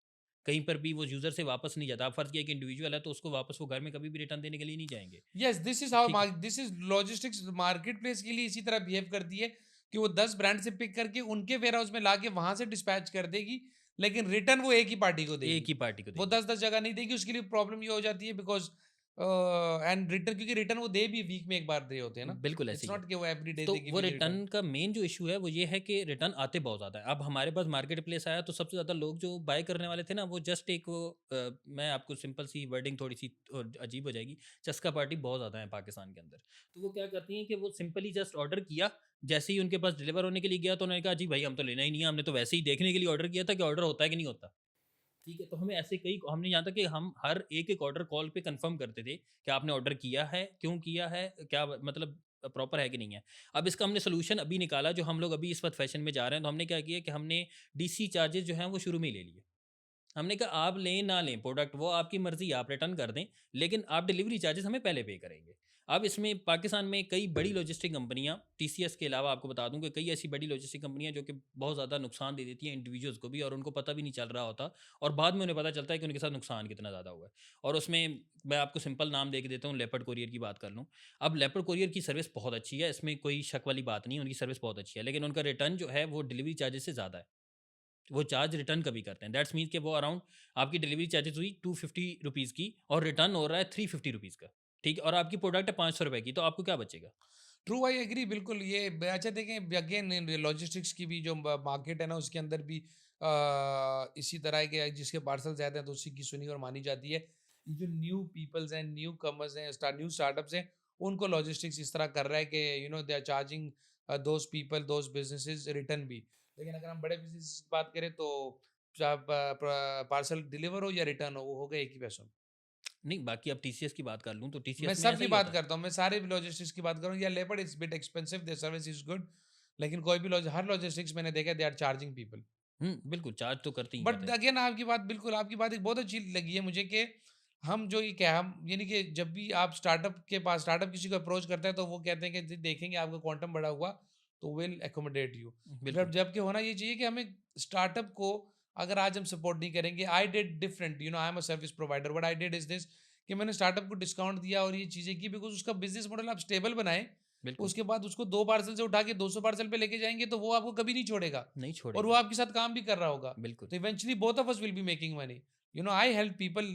कहीं पर भी वो यूज़र से वापस नहीं जाता। आप फ़र्ज़ किया कि इंडिविजुअल है, तो उसको वापस वो घर में कभी भी रिटर्न देने के लिए नहीं जाएँगे। यस, दिस इज हाउ ठीक है? This is logistics market place के लिए इसी तरह बिहेव करती है कि वो 10 ब्रांड से पिक करके उनके वेयर हाउस में लाके वहां से डिस्पैच कर देगी. लेकिन रिटर्न वो एक ही पार्टी को एक देगी. ही पार्टी को वो देगी। 10-10 जगह नहीं देगी. उसके लिए प्रॉब्लम ये हो जाती है बिकॉज एंड रिटर्न, क्योंकि रिटर्न वो दे भी वीक में एक बार दे होते हैं ना. बिल्कुल ऐसे इट्स ही है। नॉट कि वो एवरी डे तो दे वो गिव यू रिटर्न. रिटर्न का मेन जो इश्यू है वो ये है कि रिटर्न आते बहुत ज़्यादा है। अब हमारे पास मार्केट प्लेस आया तो सबसे ज़्यादा लोग जो बाय करने वाले थे ना, वो जस्ट एक वो मैं आपको सिंपल सी वर्डिंग थोड़ी सी अजीब हो जाएगी, चस्का पार्टी बहुत ज़्यादा है पाकिस्तान के अंदर। तो वो क्या करती हैं कि वो सिंपली जस्ट ऑर्डर किया, जैसे ही उनके पास डिलीवर होने के लिए गया तो उन्होंने कहा जी भाई हम तो लेना ही नहीं है, हमने तो वैसे ही देखने के लिए ऑर्डर किया था कि ऑर्डर होता है कि नहीं होता। ठीक है, तो हमें ऐसे कई हमने यहाँ तक कि हम हर एक-एक ऑर्डर कॉल पे कंफर्म करते थे कि आपने ऑर्डर किया है, क्यों किया है, क्या मतलब प्रॉपर है कि नहीं है। अब इसका हमने सॉल्यूशन अभी निकाला, जो हम लोग अभी इस वक़्त फैशन में जा रहे हैं, तो हमने क्या किया कि हमने डीसी चार्जेज़ जो हैं वो शुरू में ही ले लिए। हमने कहा आप लें ना लें प्रोडक्ट वो आपकी मर्ज़ी, आप रिटर्न कर दें, लेकिन आप डिलीवरी चार्जेज़ हमें पहले पे करेंगे। अब इसमें पाकिस्तान में कई बड़ी लॉजिस्टिक कंपनियाँ, टीसीएस के अलावा आपको बता दूँ कि कई ऐसी बड़ी लॉजिस्टिक कंपनियाँ जो कि बहुत ज़्यादा नुकसान दे देती हैं इंडिविजुअल्स को भी, और उनको पता भी नहीं चल रहा होता, और बाद में उन्हें पता चलता है कि उनके साथ नुकसान कितना ज़्यादा हुआ है। और उसमें मैं आपको सिंपल नाम दे के देता हूँ, लेपर्ड कोरियर की बात कर लूँ। अब लेपर्ड कोरियर की सर्विस बहुत अच्छी है, इसमें कोई शक वाली बात नहीं है, उनकी सर्विस बहुत अच्छी है, लेकिन उनका रिटर्न जो है वो डिलीवरी चार्जेज़ से ज़्यादा है। वो चार्ज रिटर्न का भी करते हैं। दैट्स मीन कि वो अराउंड आपकी डिलीवरी चार्जेज़ हुई ₹250 की और रिटर्न हो रहा है ₹350 का। ठीक है? और आपकी प्रोडक्ट है ₹500 की, तो आपको क्या बचेगा? ट्रू, आई एग्री बिल्कुल. ये अच्छा देखें अगेन लॉजिस्टिक्स की भी जो मार्केट है ना उसके अंदर भी इसी तरह के जिसके पार्सल ज़्यादा हैं तो उसी की सुनी और मानी जाती है. ये जो न्यू पीपल्स हैं, न्यू कमर्स हैं, न्यू स्टार्टअप्स हैं, उनको लॉजिस्टिक्स इस तरह कर रहा है कि you know they are charging those people those businesses return भी. लेकिन अगर हम बड़े बिजनेस की बात करें तो पार्सल डिलीवर हो या रिटर्न हो वो होगा एक ही पैसों में. नहीं, बाकी अब टीसीएस की बात कर लूँ, तो मैं टीसीएस में ऐसा सबकी ही बात होता है। करता हूँ. मैं सारे लॉजिस्टिक्स की बात करूँ या leopard is bit expensive, their service is good. लेकिन कोई भी हर लॉजिस्टिक्स मैंने देखा दे आर चार्जिंग पीपल. बिल्कुल चार्ज तो करते ही बट करते हैं। अगेन आपकी बात बिल्कुल, आपकी बात एक बहुत अच्छी लगी है मुझे कि हम जो ये क्या हम यानी कि जब भी आप स्टार्टअप किसी को अप्रोच करता है तो वो कहते हैं कि देखेंगे आपका क्वांटम बड़ा हुआ तो विल एकोमोडेट यू। बिल्कुल, जबकि होना ये चाहिए कि हमें स्टार्टअप को अगर आज हम सपोर्ट नहीं करेंगे, I did different, I am a service provider, what I did is this कि मैंने स्टार्टअप को डिस्काउंट दिया और ये चीज़ें की बिकॉज उसका बिजनेस मॉडल आप स्टेबल बनाएं। बिल्कुल, उसके बाद उसको 2 पार्सल से उठा के 200 पार्सल पे लेके जाएंगे तो वो आपको कभी नहीं छोड़ेगा नहीं और वो छोड़ेगा। आपके साथ काम भी कर रहा होगा। बिल्कुल, तो eventually both of us will be making money. I help people.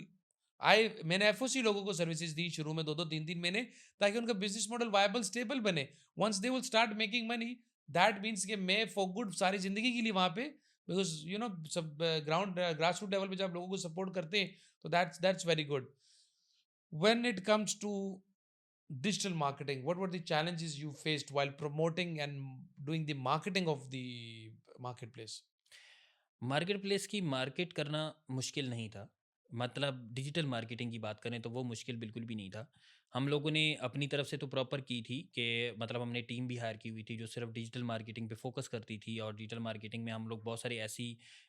I मैंने एफओसी लोगों को सर्विसेज दी शुरू में 2-2 3-3 महीने ताकि उनका बिजनेस मॉडल वायबल स्टेबल बने। Once they will start making money that means कि मैं फॉर गुड सारी जिंदगी के लिए वहां पे बिकॉज सब ग्राउंड ग्रास रूट लेवल पे जब आप लोगों को सपोर्ट करते हैं तो that's very good. When it comes to digital marketing, what were the challenges you faced while promoting and doing the marketing of the marketplace? Market place की market करना मुश्किल नहीं था। मतलब डिजिटल मार्केटिंग की बात करें तो वो मुश्किल बिल्कुल भी नहीं था। हम लोगों ने अपनी तरफ से तो प्रॉपर की थी कि मतलब हमने टीम भी हायर की हुई थी जो सिर्फ डिजिटल मार्केटिंग पे फोकस करती थी और डिजिटल मार्केटिंग में हम लोग बहुत सारी ऐसी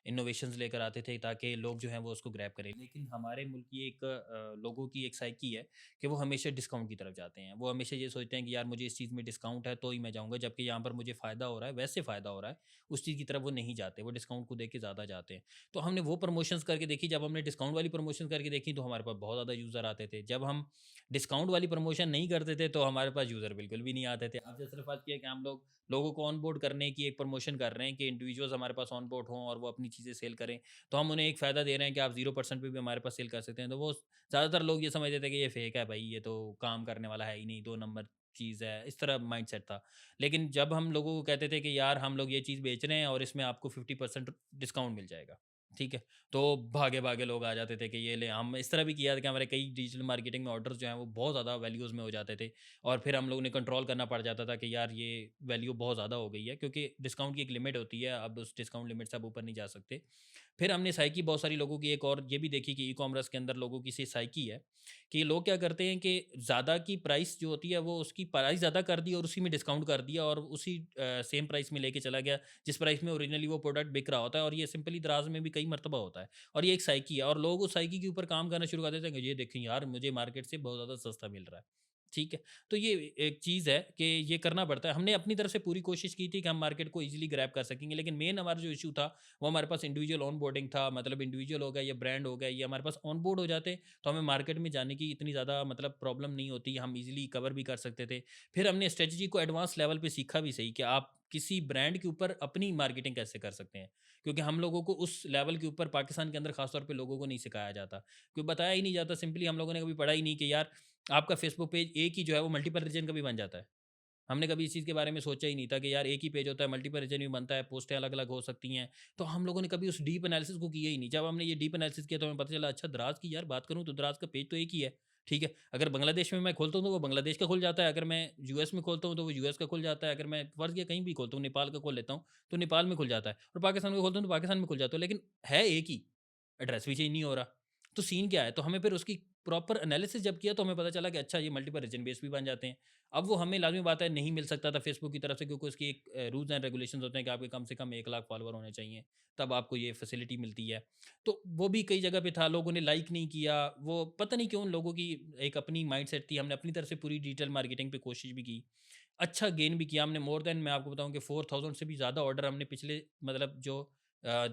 इनोवेशंस लेकर आते थे ताकि लोग जो हैं वो उसको ग्रैब करें। लेकिन हमारे मुल्क की एक लोगों की एक साइकी है कि वो हमेशा डिस्काउंट की तरफ जाते हैं। वो हमेशा ये सोचते हैं कि यार मुझे इस चीज़ में डिस्काउंट है तो ही मैं जाऊँगा, जबकि यहाँ पर मुझे फ़ायदा हो रहा है, वैसे फ़ायदा हो रहा है, उस चीज़ की तरफ वो नहीं जाते, वो डिस्काउंट को देख के ज़्यादा जाते हैं। तो हमने वो प्रमोशंस करके देखी, जब हमने डिस्काउंट वाली प्रमोशन करके देखी तो हमारे पास बहुत ज़्यादा यूज़र आते थे। जब हम डिस्काउंट वाली प्रमोशन नहीं करते थे तो हमारे पास यूज़र बिल्कुल भी नहीं आते थे। अब जैसे फ़र्ज़ किया कि हम लोगों को ऑन बोर्ड करने की एक प्रमोशन कर रहे हैं कि इंडिविजुअल्स हमारे पास ऑन बोर्ड हों और वो अपनी चीज़ें सेल करें, तो हम उन्हें एक फ़ायदा दे रहे हैं कि आप 0% पे भी हमारे पास सेल कर सकते हैं। तो वो ज़्यादातर लोग ये समझते थे कि ये फेक है भाई, ये तो काम करने वाला है ही नहीं, 2 नंबर चीज़ है, इस तरह माइंडसेट था। लेकिन जब हम लोगों को कहते थे कि यार हम लोग ये चीज़ बेच रहे हैं और इसमें आपको 50% डिस्काउंट मिल जाएगा, ठीक है? तो भागे-भागे लोग आ जाते थे कि ये ले। हम इस तरह भी किया था कि हमारे कई डिजिटल मार्केटिंग में ऑर्डर्स जो हैं वो बहुत ज़्यादा वैल्यूज़ में हो जाते थे और फिर हम लोगों ने कंट्रोल करना पड़ जाता था कि यार ये वैल्यू बहुत ज़्यादा हो गई है, क्योंकि डिस्काउंट की एक लिमिट होती है, अब उस डिस्काउंट लिमिट से आप ऊपर नहीं जा सकते। फिर हमने साइकी बहुत सारी लोगों की एक और ये भी देखी कि ई-कॉमर्स के अंदर लोगों की सी साइकी है कि लोग क्या करते हैं कि ज़्यादा की प्राइस जो होती है वो उसकी प्राइस ज़्यादा कर दी और उसी में डिस्काउंट कर दिया और उसी सेम प्राइस में लेके चला गया जिस प्राइस में ओरिजिनली वो प्रोडक्ट बिक रहा होता है, और ये सिंपली दराज में भी कई मरतबा होता है और ये एक साइकी है और लोग उस साइकी के ऊपर काम करना शुरू कर देते हैं कि ये देखें यार मुझे मार्केट से बहुत ज़्यादा सस्ता मिल रहा है। ठीक है, तो ये एक चीज़ है कि ये करना पड़ता है। हमने अपनी तरफ से पूरी कोशिश की थी कि हम मार्केट को ईजिली ग्रैब कर सकेंगे, लेकिन मेन हमारा जो इशू था वो हमारे पास इंडिविजुअल ऑन बोर्डिंग था। मतलब इंडिविजुअल हो गया या ब्रांड हो गया, ये हमारे पास ऑन बोर्ड हो जाते तो हमें मार्केट में जाने की इतनी ज़्यादा मतलब प्रॉब्लम नहीं होती, हम ईजिली कवर भी कर सकते थे। फिर हमने स्ट्रेटजी को एडवांस लेवल पे सीखा भी सही कि आप किसी ब्रांड के ऊपर अपनी मार्केटिंग कैसे कर सकते हैं, क्योंकि हम लोगों को उस लेवल के ऊपर पाकिस्तान के अंदर खासतौर पे लोगों को नहीं सिखाया जाता, कोई बताया ही नहीं जाता। सिंपली हम लोगों ने कभी पढ़ा ही नहीं कि यार आपका फेसबुक पेज एक ही जो है वो मल्टीपल रीजन का भी बन जाता है। हमने कभी इस चीज़ के बारे में सोचा ही नहीं था कि यार एक ही पेज होता है, मल्टीपल रीजन भी बनता है, पोस्टें अलग-अलग हो सकती हैं। तो हम लोगों ने कभी उस डीप एनालिसिस को किया ही नहीं। जब हमने ये डीप एनालिसिस किया तो हमें पता चला अच्छा दराज़ की यार बात करूँ तो दराज़ का पेज तो एक ही है, ठीक है? अगर बांग्लादेश में मैं खोलता हूँ तो वो बांग्लादेश का खुल जाता है, अगर मैं यूएस में खोलता हूँ तो वो यूएस का खुल जाता है, अगर मैं फ़र्ज़ किया कहीं भी खोलता हूँ, नेपाल का खोल लेता हूँ, तो नेपाल में खुल जाता है और पाकिस्तान का खोलता हूँ तो पाकिस्तान में खुल जाता है, लेकिन है एक ही, एड्रेस भी चेंज नहीं हो रहा। तो सीन क्या है? तो हमें फिर उसकी प्रॉपर एनालिसिस जब किया तो हमें पता चला कि अच्छा ये मल्टीपल रीजन बेस भी बन जाते हैं। अब वो हमें लाज़मी बात है नहीं मिल सकता था फेसबुक की तरफ से, क्योंकि उसकी एक रूल्स एंड रेगुलेशंस होते हैं कि आपके कम से कम 1 लाख फॉलोवर होने चाहिए, तब आपको ये फैसिलिटी मिलती है। तो वो भी कई जगह पे था, लोगों ने लाइक नहीं किया, वो पता नहीं क्यों उन लोगों की एक अपनी माइंडसेट थी। हमने अपनी तरफ से पूरी डिजिटल मार्केटिंग पे कोशिश भी की, अच्छा गेन भी किया हमने। मोर देन मैं आपको बताऊँ कि 4000 से भी ज़्यादा ऑर्डर हमने पिछले मतलब जो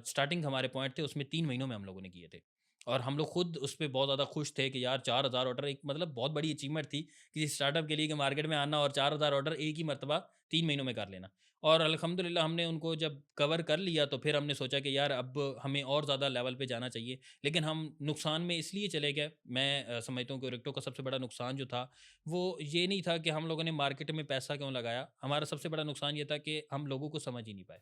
स्टार्टिंग हमारे पॉइंट थे उसमें 3 महीनों में हम लोगों ने किए थे। और हम लोग खुद उस पे बहुत ज़्यादा खुश थे कि यार 4000 ऑर्डर एक मतलब बहुत बड़ी अचीवमेंट थी किसी स्टार्टअप के लिए कि मार्केट में आना और 4000 ऑर्डर एक ही मर्तबा 3 महीनों में कर लेना। और अल्हम्दुलिल्लाह हमने उनको जब कवर कर लिया तो फिर हमने सोचा कि यार अब हमें और ज़्यादा लेवल पे जाना चाहिए। लेकिन हम नुकसान में इसलिए चले गए, मैं समझता हूँ कि ओरेक्टो का सबसे बड़ा नुकसान जो था वो ये नहीं था कि हम लोगों ने मार्केट में पैसा क्यों लगाया। हमारा सबसे बड़ा नुकसान ये था कि हम लोगों को समझ ही नहीं पाए।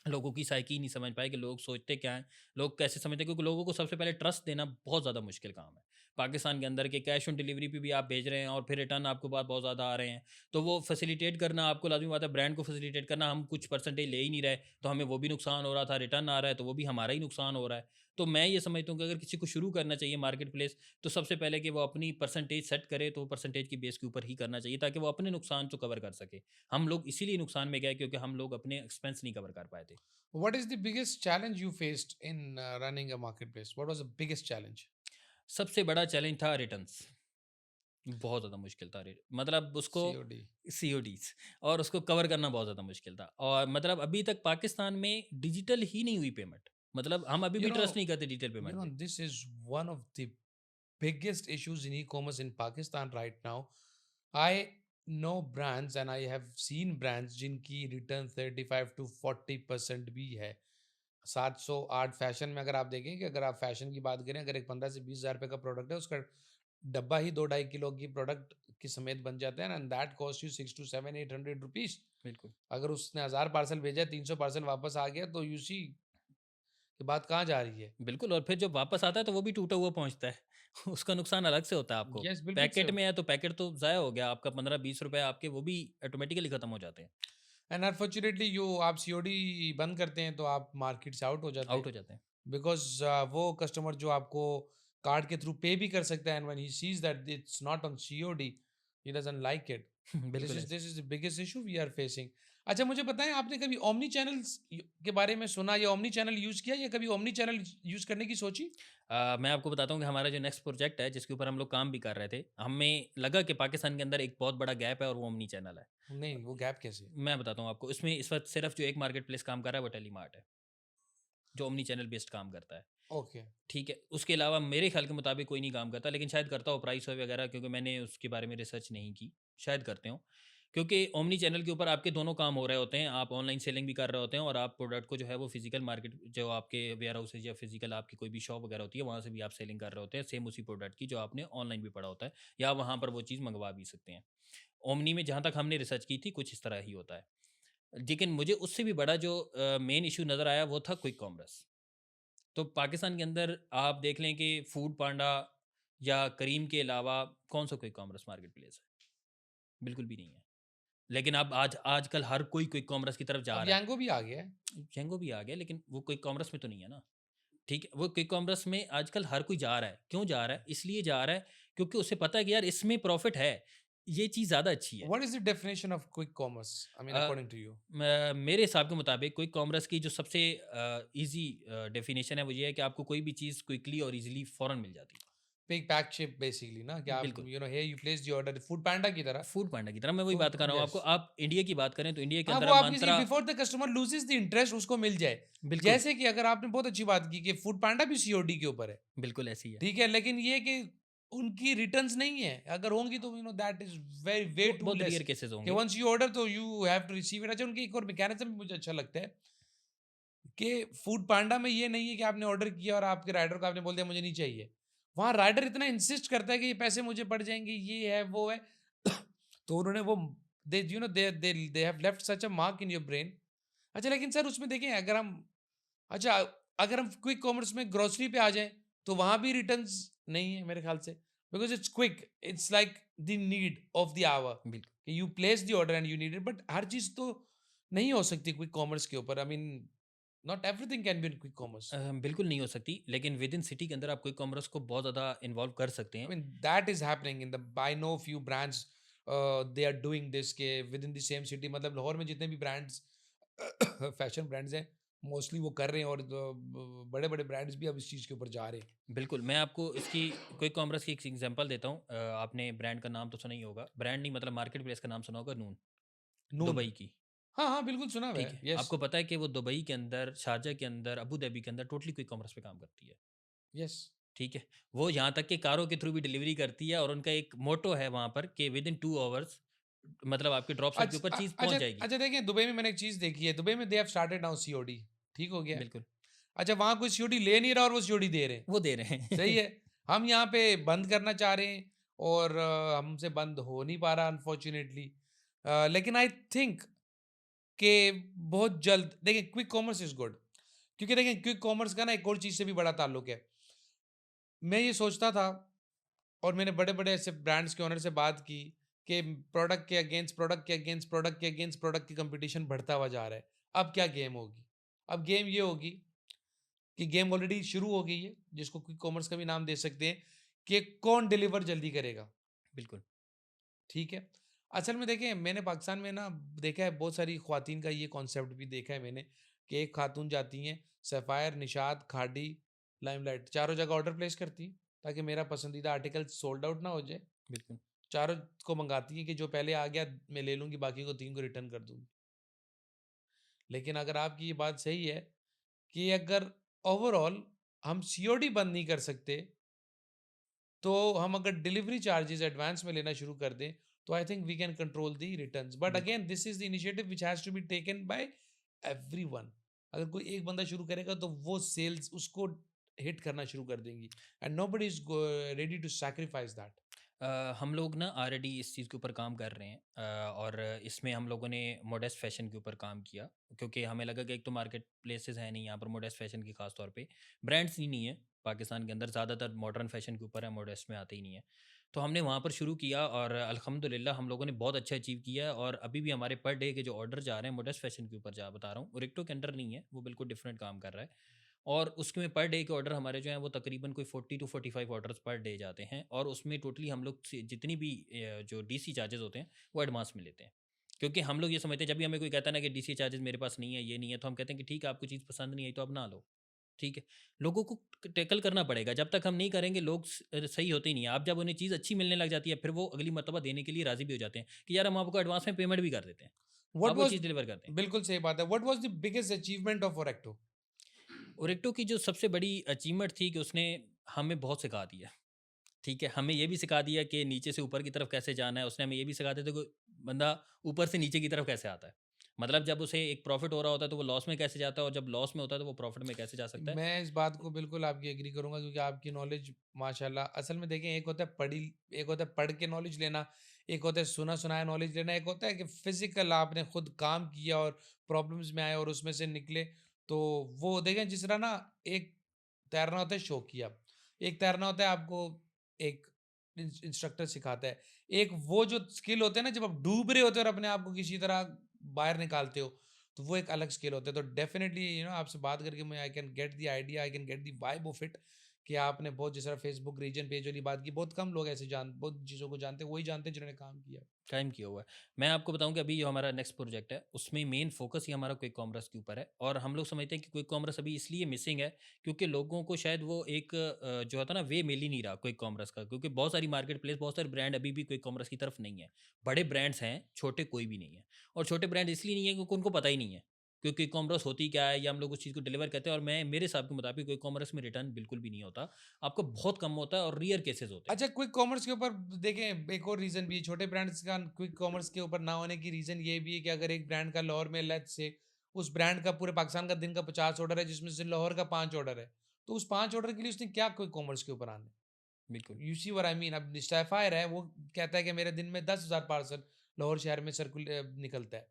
लोगों की साइकी नहीं समझ पाए कि लोग सोचते क्या हैं, लोग कैसे समझते हैं, क्योंकि लोगों को सबसे पहले ट्रस्ट देना बहुत ज़्यादा मुश्किल काम है। पाकिस्तान के अंदर के कैश ऑन डिलीवरी पे भी आप भेज रहे हैं और फिर रिटर्न आपके पास बहुत ज़्यादा आ रहे हैं, तो वो फैसिलिटेट करना आपको लाज़मी बात है, ब्रांड को फैसिलिटेट करना, हम कुछ परसेंटेज ले ही नहीं रहे, तो हमें वो भी नुकसान हो रहा था, रिटर्न आ रहा है तो वो भी हमारा ही नुकसान हो रहा है। तो मैं ये समझता हूँ कि अगर किसी को शुरू करना चाहिए मार्केट प्लेस, तो सबसे पहले कि वो अपनी परसेंटेज सेट करे, तो परसेंटेज की बेस के ऊपर ही करना चाहिए ताकि वो अपने नुकसान तो कवर कर सके। हम लोग इसीलिए नुकसान में गए क्योंकि हम लोग अपने एक्सपेंस नहीं कवर कर पाए थे। What is the biggest challenge you faced in running a marketplace? What was the biggest challenge? सबसे बड़ा चैलेंज था रिटर्न्स। बहुत ज़्यादा मुश्किल था मतलब उसको सीओडी। सीओडीज़ और उसको कवर करना बहुत ज़्यादा मुश्किल था और मतलब अभी तक पाकिस्तान में डिजिटल ही नहीं हुई पेमेंट। मतलब हम अभी You भी ट्रस्ट know, नहीं करते डिजिटल पेमेंट पे। this is one of the biggest issues in e-commerce in Pakistan right now. I know brands and I have seen brands जिनकी रिटर्न 35 to 40% भी है। 700 8 फैशन में अगर आप देखें कि अगर आप फैशन की बात करें, अगर एक 15 से 20 हज़ार रुपये का प्रोडक्ट है, उसका डब्बा ही 2 2.5 किलो की प्रोडक्ट की समेत बन जाता है and that cost you 6 to 7 800 rupees. बिल्कुल, अगर उसने 1000 पार्सल भेजा है, 300 पार्सल वापस आ गया, तो यू सी कि बात कहाँ जा रही है। बिल्कुल और फिर जब वापस आता है तो वो भी टूटा हुआ पहुँचता है। उसका नुकसान अलग से होता है आपको। यस, बिल्कुल से। पैकेट में है तो पैकेट तो ज़ाया हो गया आपका 15-20 रुपए आपके वो भी ऑटोमेटिकली खत्म हो जाते हैं, एंड अनफॉर्चुनेटली यू आप सीओडी बंद करते हैं तो आप मार्केट से आउट हो जाते आउट हैं, हो जाते हैं। बिकॉज वो कस्टमर जो आपको कार्ड के थ्रू पे भी कर सकता है and when he sees that it's not on COD, he doesn't like it. This बिल्कुल इज ऐसे। This is the biggest issue we are facing. अच्छा, मुझे बताएं, आपने कभी ओमनी चैनल्स के बारे में सुना या ओमनी चैनल यूज किया या कभी ओमनी चैनल यूज करने की सोची? मैं आपको बताता हूँ कि हमारा जो नेक्स्ट प्रोजेक्ट है जिसके ऊपर हम लोग काम भी कर रहे थे, हमें लगा कि पाकिस्तान के अंदर एक बहुत बड़ा गैप है और वो ओमनी चैनल है। नहीं, वो गैप कैसे? मैं बताता हूँ आपको, इसमें इस वक़्त सिर्फ़ जो एक मार्केट प्लेस काम कर रहा है वो टेलीमार्ट है, जो ओमनी चैनल बेस्ड काम करता है। ओके। ठीक है, उसके अलावा मेरे ख़्याल के मुताबिक कोई नहीं काम करता, लेकिन शायद करता हो प्राइस वगैरह क्योंकि मैंने उसके बारे में रिसर्च नहीं की, शायद करते हों। क्योंकि ओमनी चैनल के ऊपर आपके दोनों काम हो रहे होते हैं, आप ऑनलाइन सेलिंग भी कर रहे होते हैं और आप प्रोडक्ट को जो है वो फिज़िकल मार्केट जो आपके वेयर हाउसेज़ या फिज़िकल आपकी कोई भी शॉप वगैरह होती है, वहाँ से भी आप सेलिंग कर रहे होते हैं, सेम उसी प्रोडक्ट की जो आपने ऑनलाइन भी पढ़ा होता है या वहाँ पर वो चीज़ मँगवा भी सकते हैं। ओमनी में जहाँ तक हमने रिसर्च की थी, कुछ इस तरह ही होता है। लेकिन मुझे उससे भी बड़ा जो मेन इश्यू नज़र आया वो था क्विक कॉमर्स। तो पाकिस्तान के अंदर आप देख लें कि फूड पांडा या करीम के अलावा कौन सा क्विक कॉमर्स मार्केट प्लेस है? बिल्कुल भी नहीं है। लेकिन अब आजकल हर कोई क्विक कॉमर्स की तरफ जा अब रहा है। यांगो भी आ गया है। जेंगो भी आ गया लेकिन वो क्विक कॉमर्स में तो नहीं है ना। ठीक है, वो क्विक कॉमर्स में आजकल हर कोई जा रहा है। क्यों जा रहा है? इसलिए जा रहा है क्योंकि उसे पता है कि यार इसमें प्रॉफ़िट है। ये चीज़ ज़्यादा अच्छी है। What is the definition of quick commerce, I mean uh, according to you? मेरे हिसाब के मुताबिक क्विक कॉमर्स की जो सबसे ईज़ी डेफ़िनेशन है वो ये है कि आपको कोई भी चीज़ क्विकली और ईज़िली फ़ौरन मिल जाती है। पिक पैक शिप बेसिकली ना, कि आप बिल्कुल। Here you place the order Foodpanda की तरह। फूड पांडा की तरह मैं वही तो बात कर रहा हूँ यस, आपको। आप इंडिया की बात करें तो इंडिया के हाँ, अंदर वो आप आप किसी मंत्रा before the customer loses the interest उसको मिल जाए। बिल्कुल, जैसे कि अगर आपने बहुत अच्छी बात की कि फूड पांडा भी सीओडी के ऊपर है, बिल्कुल ऐसी ही है। ठीक है, लेकिन ये कि उनकी रिटर्न्स नहीं है, अगर होंगी तो दैट इज वेरी वे वो टू बहुत लेस। रेयर केसेज़ कि होंगे। वंस यू ऑर्डर तो you have to receive it. अच्छा, उनकी एक और मैकेनिज्म भी मुझे अच्छा लगता है कि फूड पांडा में ये नहीं है कि आपने ऑर्डर किया और आपके राइडर को आपने बोल दिया मुझे नहीं चाहिए। वहाँ राइडर इतना इंसिस्ट करता है कि ये पैसे मुझे पड़ जाएंगे, ये है वो है। तो उन्होंने वो they you know they have left such a mark in your brain. अच्छा, लेकिन सर उसमें देखें, अगर हम अच्छा अगर हम क्विक कॉमर्स में ग्रोसरी पे आ जाएं तो वहां भी रिटर्न्स नहीं है मेरे ख्याल से, because it's quick, it's like the need of the hour बिल्कुल। कि you place the order and you need it. But हर चीज तो नहीं हो सकती क्विक कॉमर्स के ऊपर, I mean not everything can be in quick commerce. बिल्कुल नहीं हो सकती लेकिन विद इन सिटी के अंदर आप क्विक कॉमर्स को बहुत ज़्यादा इन्वॉल्व कर सकते I हैं। mean, that is happening in the. I know few brands. They are doing this के within the same city. मतलब लाहौर में जितने भी ब्रांड्स फैशन ब्रांड्स हैं, मोस्टली वो कर रहे हैं और बड़े बड़े ब्रांड्स भी अब इस चीज़ के ऊपर जा रहे हैं। बिल्कुल, मैं आपको इसकी क्विक कॉमर्स की एक एग्ज़ाम्पल देता हूँ। आपने ब्रांड का नाम तो सुना ही होगा। ब्रांड नहीं मतलब मार्केट प्लेस का नाम सुना होगा नून, नून। दुबई की। हाँ हाँ, बिल्कुल सुना हुआ ठीक है, है, यस। आपको पता है कि वो दुबई के अंदर, शारजा के अंदर, अबू धाबी के अंदर टोटली क्विक कॉमर्स पे काम करती है। यस। ठीक है? वो यहाँ तक कि कारों के थ्रू भी डिलीवरी करती है और उनका एक मोट्टो है वहाँ पर कि विदिन 2 आवर्स मतलब आपके ड्रॉप साइट के ऊपर चीज़ अच्छा पहुँच जाएगी। अच्छा, देखिए दुबई में मैंने एक चीज़ देखी है, दुबई में they have started now COD. ठीक हो गया। बिल्कुल, अच्छा, वहाँ कोई सीओडी ले नहीं रहा और वो सीओडी दे रहे हैं। वो दे रहे सही हैं। है। हम यहाँ पे बंद करना चाह रहे हैं और हमसे बंद हो नहीं पा रहा अनफॉर्चुनेटली। लेकिन आई थिंक कि बहुत जल्द देखिए क्विक कॉमर्स इज गुड, क्योंकि देखिए क्विक कॉमर्स का ना एक और चीज़ से भी बड़ा ताल्लुक है। मैं ये सोचता था और मैंने बड़े बड़े ऐसे ब्रांड्स के ओनर से बात की कि प्रोडक्ट के अगेंस्ट प्रोडक्ट के अगेंस्ट प्रोडक्ट के अगेंस्ट प्रोडक्ट की कंपटीशन बढ़ता हुआ जा रहा है। अब क्या गेम होगी? अब गेम ये होगी कि गेम ऑलरेडी शुरू हो गई है, जिसको क्विक कॉमर्स का भी नाम दे सकते हैं, कि कौन डिलीवर जल्दी करेगा। बिल्कुल, ठीक है। असल में देखें, मैंने पाकिस्तान में ना देखा है, बहुत सारी ख्वातीन का ये कॉन्सेप्ट भी देखा है मैंने, कि एक खातून जाती हैं, सफ़ायर, निशात, खाड़ी, लाइमलाइट, चारों जगह ऑर्डर प्लेस करती हैं। ताकि मेरा पसंदीदा आर्टिकल सोल्ड आउट ना हो जाए। बिल्कुल। चारों को मंगाती हैं कि जो पहले आ गया मैं ले लूँगी, बाकी को 3 को रिटर्न कर दूँगी। लेकिन अगर आपकी ये बात सही है कि अगर ओवरऑल हम सीओडी बंद नहीं कर सकते, तो हम अगर डिलीवरी चार्जेस एडवांस में लेना शुरू कर दें, तो I think we can control the returns. But बिल्कुल। Again this is the initiative which has to be taken by everyone. अगर कोई एक बंदा शुरू करेगा तो वो सेल्स उसको हिट करना शुरू कर देंगी, and nobody is ready to sacrifice that. हम लोग ना ऑलरेडी इस चीज़ के ऊपर काम कर रहे हैं, और इसमें हम लोगों ने मॉडेस्ट फैशन के ऊपर काम किया, क्योंकि हमें लगा कि एक तो मार्केट प्लेसेस है नहीं यहाँ पर मॉडेस्ट फैशन की, खास तौर पे ब्रांड्स ही नहीं है पाकिस्तान के अंदर, ज़्यादातर मॉडर्न फैशन के ऊपर है, मॉडेस्ट में आते ही नहीं है। तो हमने वहाँ पर शुरू किया और अल्हम्दुलिल्लाह हम लोगों ने बहुत अच्छा अचीव किया है, और अभी भी हमारे पर डे के जो ऑर्डर जा रहे हैं मॉडेस्ट फैशन के ऊपर जा बता रहा हूँ, ओरेक्टो के अंडर नहीं है, वो बिल्कुल डिफरेंट काम कर रहा है। और उसमें पर डे के ऑर्डर हमारे जो हैं वो तकरीबन कोई 40 टू 45 ऑर्डर्स पर डे जाते हैं, और उसमें टोटली हम लोग जितनी भी जो डीसी चार्जेस होते हैं वो एडवांस में लेते हैं। क्योंकि हम लोग ये समझते हैं, जब भी हमें कोई कहता है ना कि डीसी चार्जेस मेरे पास नहीं है, ये नहीं है, तो हम कहते हैं कि ठीक है, आपको चीज़ पसंद नहीं आई तो आप ना लो। ठीक है, लोगों को टैकल करना पड़ेगा, जब तक हम नहीं करेंगे लोग सही होते ही नहीं है। आप जब उन्हें चीज़ अच्छी मिलने लग जाती है, फिर वो अगली मरतबा देने के लिए राज़ी भी हो जाते हैं कि यार हम आपको एडवांस में पेमेंट भी कर देते हैं, व्हाट आप वो वाज चीज़ डिलीवर करते हैं। बिल्कुल सही बात है। What was the biggest achievement of ओरेक्टो? ओरेक्टो की जो सबसे बड़ी अचीवमेंट थी कि उसने हमें बहुत सिखा दिया। ठीक है, हमें ये भी सिखा दिया कि नीचे से ऊपर की तरफ कैसे जाना है, उसने हमें ये भी सिखा दिया था कि बंदा ऊपर से नीचे की तरफ कैसे आता है। मतलब जब उसे एक प्रॉफ़िट हो रहा होता है, तो वो लॉस में कैसे जाता है, और जब लॉस में होता है, तो वो प्रॉफ़िट में कैसे जा सकता है। मैं इस बात को बिल्कुल आपकी एग्री करूँगा, क्योंकि आपकी नॉलेज माशाल्लाह, असल में देखें, एक होता है पढ़ के नॉलेज लेना, एक होता है सुना-सुनाया नॉलेज लेना, एक होता है कि फ़िज़िकल आपने खुद काम किया और प्रॉब्लम्स में आए और उसमें से निकले। तो वो देखें, जिस तरह ना एक तैरना होता है शौकिया, एक तैरना होता है आपको एक इंस्ट्रक्टर सिखाता है, एक वो जो स्किल होते हैं ना जब आप डूब रहे होते हो और अपने आप को किसी तरह बाहर निकालते हो, तो वो एक अलग स्किल होता है। तो डेफिनेटली आपसे बात करके मैं I can get the idea, I can get the vibe of it, कि आपने बहुत, जिस तरह फेसबुक रीजन पेज वाली बात की, बहुत कम लोग ऐसे बहुत चीज़ों को जानते हैं, वही जानते हैं जिन्होंने काम किया। टाइम किया हुआ है। मैं आपको बताऊँ कि अभी जो हमारा नेक्स्ट प्रोजेक्ट है, उसमें मेन फ़ोकस ही हमारा क्विक कॉमर्स के ऊपर है, और हम लोग समझते हैं कि क्विक कॉमर्स अभी इसलिए मिसिंग है, क्योंकि लोगों को शायद वो एक जो होता है ना, वे मिल ही नहीं रहा क्विक कॉमर्स का, क्योंकि बहुत सारी मार्केट प्लेस, बहुत सारे ब्रांड अभी भी क्विक कॉमर्स की तरफ नहीं है। बड़े ब्रांड्स हैं, छोटे कोई भी नहीं है, और छोटे ब्रांड इसलिए नहीं है क्योंकि उनको पता ही नहीं है कि क्विक कॉमर्स होती क्या है, या हम लोग उस चीज़ को डिलीवर करते हैं। और मैं, मेरे हिसाब के मुताबिक क्विक कॉमर्स में रिटर्न बिल्कुल भी नहीं होता, आपको बहुत कम होता है, और रेयर केसेस होते हैं। अच्छा, क्विक कॉमर्स के ऊपर देखें, एक और रीज़न भी है, छोटे ब्रांड्स का क्विक कॉमर्स के ऊपर ना होने की रीज़न ये भी है कि अगर एक ब्रांड का लाहौर में, लेट्स से उस ब्रांड का पूरे पाकिस्तान का दिन का 50 ऑर्डर है, जिसमें से लाहौर का 5 ऑर्डर है, तो उस 5 ऑर्डर के लिए उसने क्या क्विक कॉमर्स के ऊपर आना है? बिल्कुल। You see what I mean? अब स्टैफायर है, वो कहता है कि मेरे दिन में 10,000 पार्सल लाहौर शहर में निकलता है।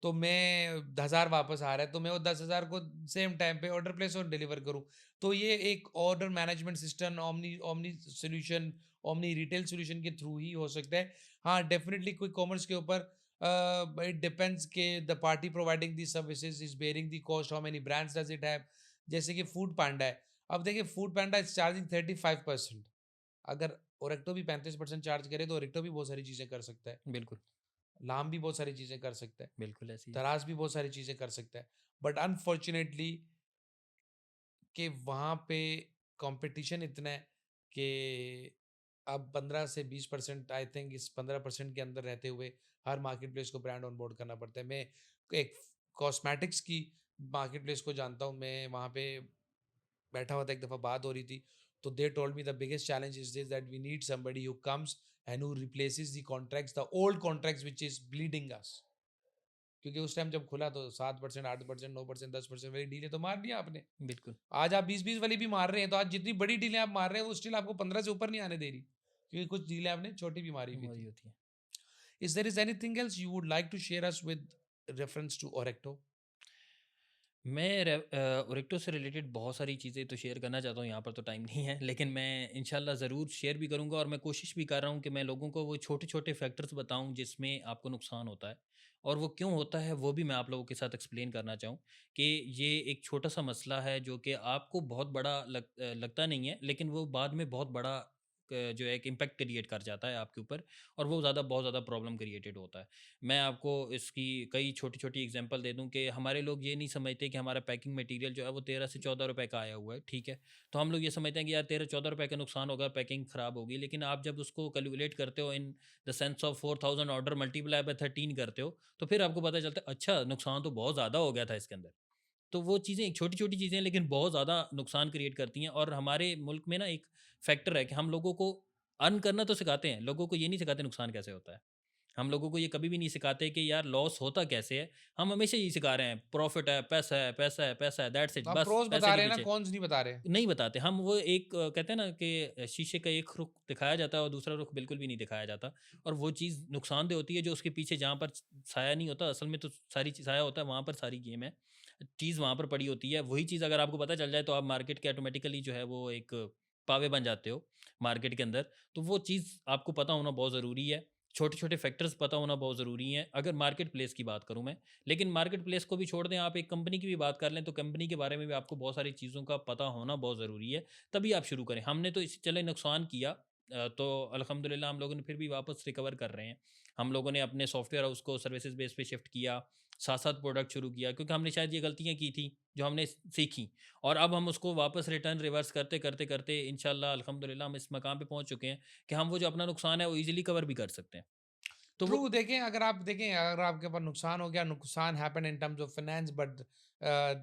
तो मैं 1000 वापस आ रहा है, तो मैं वो 10,000 को सेम टाइम पे ऑर्डर प्लेस और डिलीवर करूँ। तो ये एक order management system, omni omni solution, omni retail solution के थ्रू ही हो सकता है। हाँ, डेफिनिटली क्विक कॉमर्स के ऊपर इट डिपेंड्स के the party providing the services is bearing the cost, how many brands does it have. जैसे कि फूड पांडा है। अब देखिए, फूड पांडा इज चार्जिंग 35%। अगर ओरेक्टो भी 35% चार्ज करे, तो ओरेक्टो भी बहुत सारी चीज़ें कर सकता है। बिल्कुल। लाम भी बहुत सारी चीज़ें कर सकता है। बिल्कुल ऐसी है। दराज भी बहुत सारी चीज़ें कर सकता है। बट अनफॉर्चुनेटली कि वहाँ पे कंपटीशन इतना है कि अब 15 से 20%, आई थिंक इस 15% के अंदर रहते हुए हर मार्केट प्लेस को ब्रांड ऑन बोर्ड करना पड़ता है। मैं एक कॉस्मेटिक्स की मार्केट प्लेस को जानता हूँ, मैं वहाँ पे बैठा हुआ था, एक दफ़ा बात हो रही थी, तो they told me the biggest challenge is this, that we need somebody who comes and who replaces the contracts, the old contracts which is bleeding us. क्योंकि उस टाइम जब खुला तो 7%, 8%, 9%, 10% वाली डीलें तो मार दिया आपने। बिल्कुल। आज आप 20-20 वाली भी मार रहे हैं, तो आज जितनी बड़ी डीलें आप मार रहे हैं, वो स्टिल आपको 15 से ऊपर नहीं आने दे रही, क्योंकि कुछ डीलें आपने छोटी भी मारी हुई वही थी। होती है। Is there is anything else you would like to share us with reference to Orecto? मैं ओरेक्टो से रिलेटेड बहुत सारी चीज़ें तो शेयर करना चाहता हूँ, यहाँ पर तो टाइम नहीं है, लेकिन मैं इंशाल्लाह ज़रूर शेयर भी करूँगा, और मैं कोशिश भी कर रहा हूँ कि मैं लोगों को वो छोटे-छोटे फैक्टर्स बताऊँ जिसमें आपको नुकसान होता है, और वो क्यों होता है वो भी मैं आप लोगों के साथ एक्सप्लेन करना चाहूँ कि ये एक छोटा-सा मसला है जो कि आपको बहुत बड़ा लगता नहीं है, लेकिन वो बाद में बहुत बड़ा जो है एक इम्पैक्ट क्रिएट कर जाता है आपके ऊपर, और वो बहुत ज़्यादा प्रॉब्लम क्रिएटेड होता है। मैं आपको इसकी कई छोटी-छोटी एग्ज़ाम्पल दे दूँ कि हमारे लोग ये नहीं समझते कि हमारा पैकिंग मटीरियल जो है वो 13 से 14 रुपए का आया हुआ है, ठीक है? तो हम लोग ये समझते हैं कि यार 13-14 रुपए का नुकसान होगा, पैकिंग ख़राब होगी, लेकिन आप जब उसको कैलकुलेट करते हो in the sense of 4000 order multiply by 13 करते हो, तो फिर आपको पता चलता है अच्छा नुकसान तो बहुत ज़्यादा हो गया था इसके अंदर। तो वो चीज़ें छोटी-छोटी चीज़ें हैं लेकिन बहुत ज़्यादा नुकसान क्रिएट करती हैं, और हमारे मुल्क में ना एक फैक्टर है कि हम लोगों को अर्न करना तो सिखाते हैं, लोगों को ये नहीं सिखाते नुकसान कैसे होता है। हम लोगों को ये कभी भी नहीं सिखाते कि यार लॉस होता कैसे है। हम हमेशा यही सिखा रहे हैं प्रॉफ़िट है, पैसा है, पैसा है, पैसा है, दैट्स इट, तो आप बस प्रोज पैसे बता के रहे हैं ना, पीछे। कॉन्स नहीं बता रहे। नहीं बताते। हम वो एक कहते हैं ना कि शीशे का एक रुख दिखाया जाता है और दूसरा रुख बिल्कुल भी नहीं दिखाया जाता, और वो चीज़ नुकसानदेह होती है जो उसके पीछे, जहाँ पर साया नहीं होता, असल में तो सारी चीज़ साया होता है, वहाँ पर सारी गेम है। चीज़ वहाँ पर पड़ी होती है। वही चीज़ अगर आपको पता चल जाए तो आप मार्केट के ऑटोमेटिकली जो है वो एक पावे बन जाते हो मार्केट के अंदर। तो वो चीज़ आपको पता होना बहुत ज़रूरी है। छोटे-छोटे फैक्टर्स पता होना बहुत ज़रूरी है, अगर मार्केट प्लेस की बात करूँ मैं। लेकिन मार्केट प्लेस को भी छोड़ दें, आप एक कंपनी की भी बात कर लें, तो कंपनी के बारे में भी आपको बहुत सारी चीज़ों का पता होना बहुत ज़रूरी है, तभी आप शुरू करें। हमने तो चले नुकसान किया, तो अल्हम्दुलिल्लाह हम लोगों ने फिर भी वापस रिकवर कर रहे हैं। हम लोगों ने अपने सॉफ्टवेयर हाउस को सर्विसेज बेस पे शिफ्ट किया, साथ-साथ प्रोडक्ट शुरू किया, क्योंकि हमने शायद ये गलतियाँ की थी, जो हमने सीखी, और अब हम उसको वापस रिटर्न रिवर्स करते इंशाल्लाह अल्हम्दुलिल्लाह हम इस मकाम पे पहुँच चुके हैं कि हम वो जो अपना नुकसान है वो ईज़िली कवर भी कर सकते हैं। तो वो ट्रू, देखें, अगर आपके पास नुकसान हो गया, नुकसान happen in terms of finance, but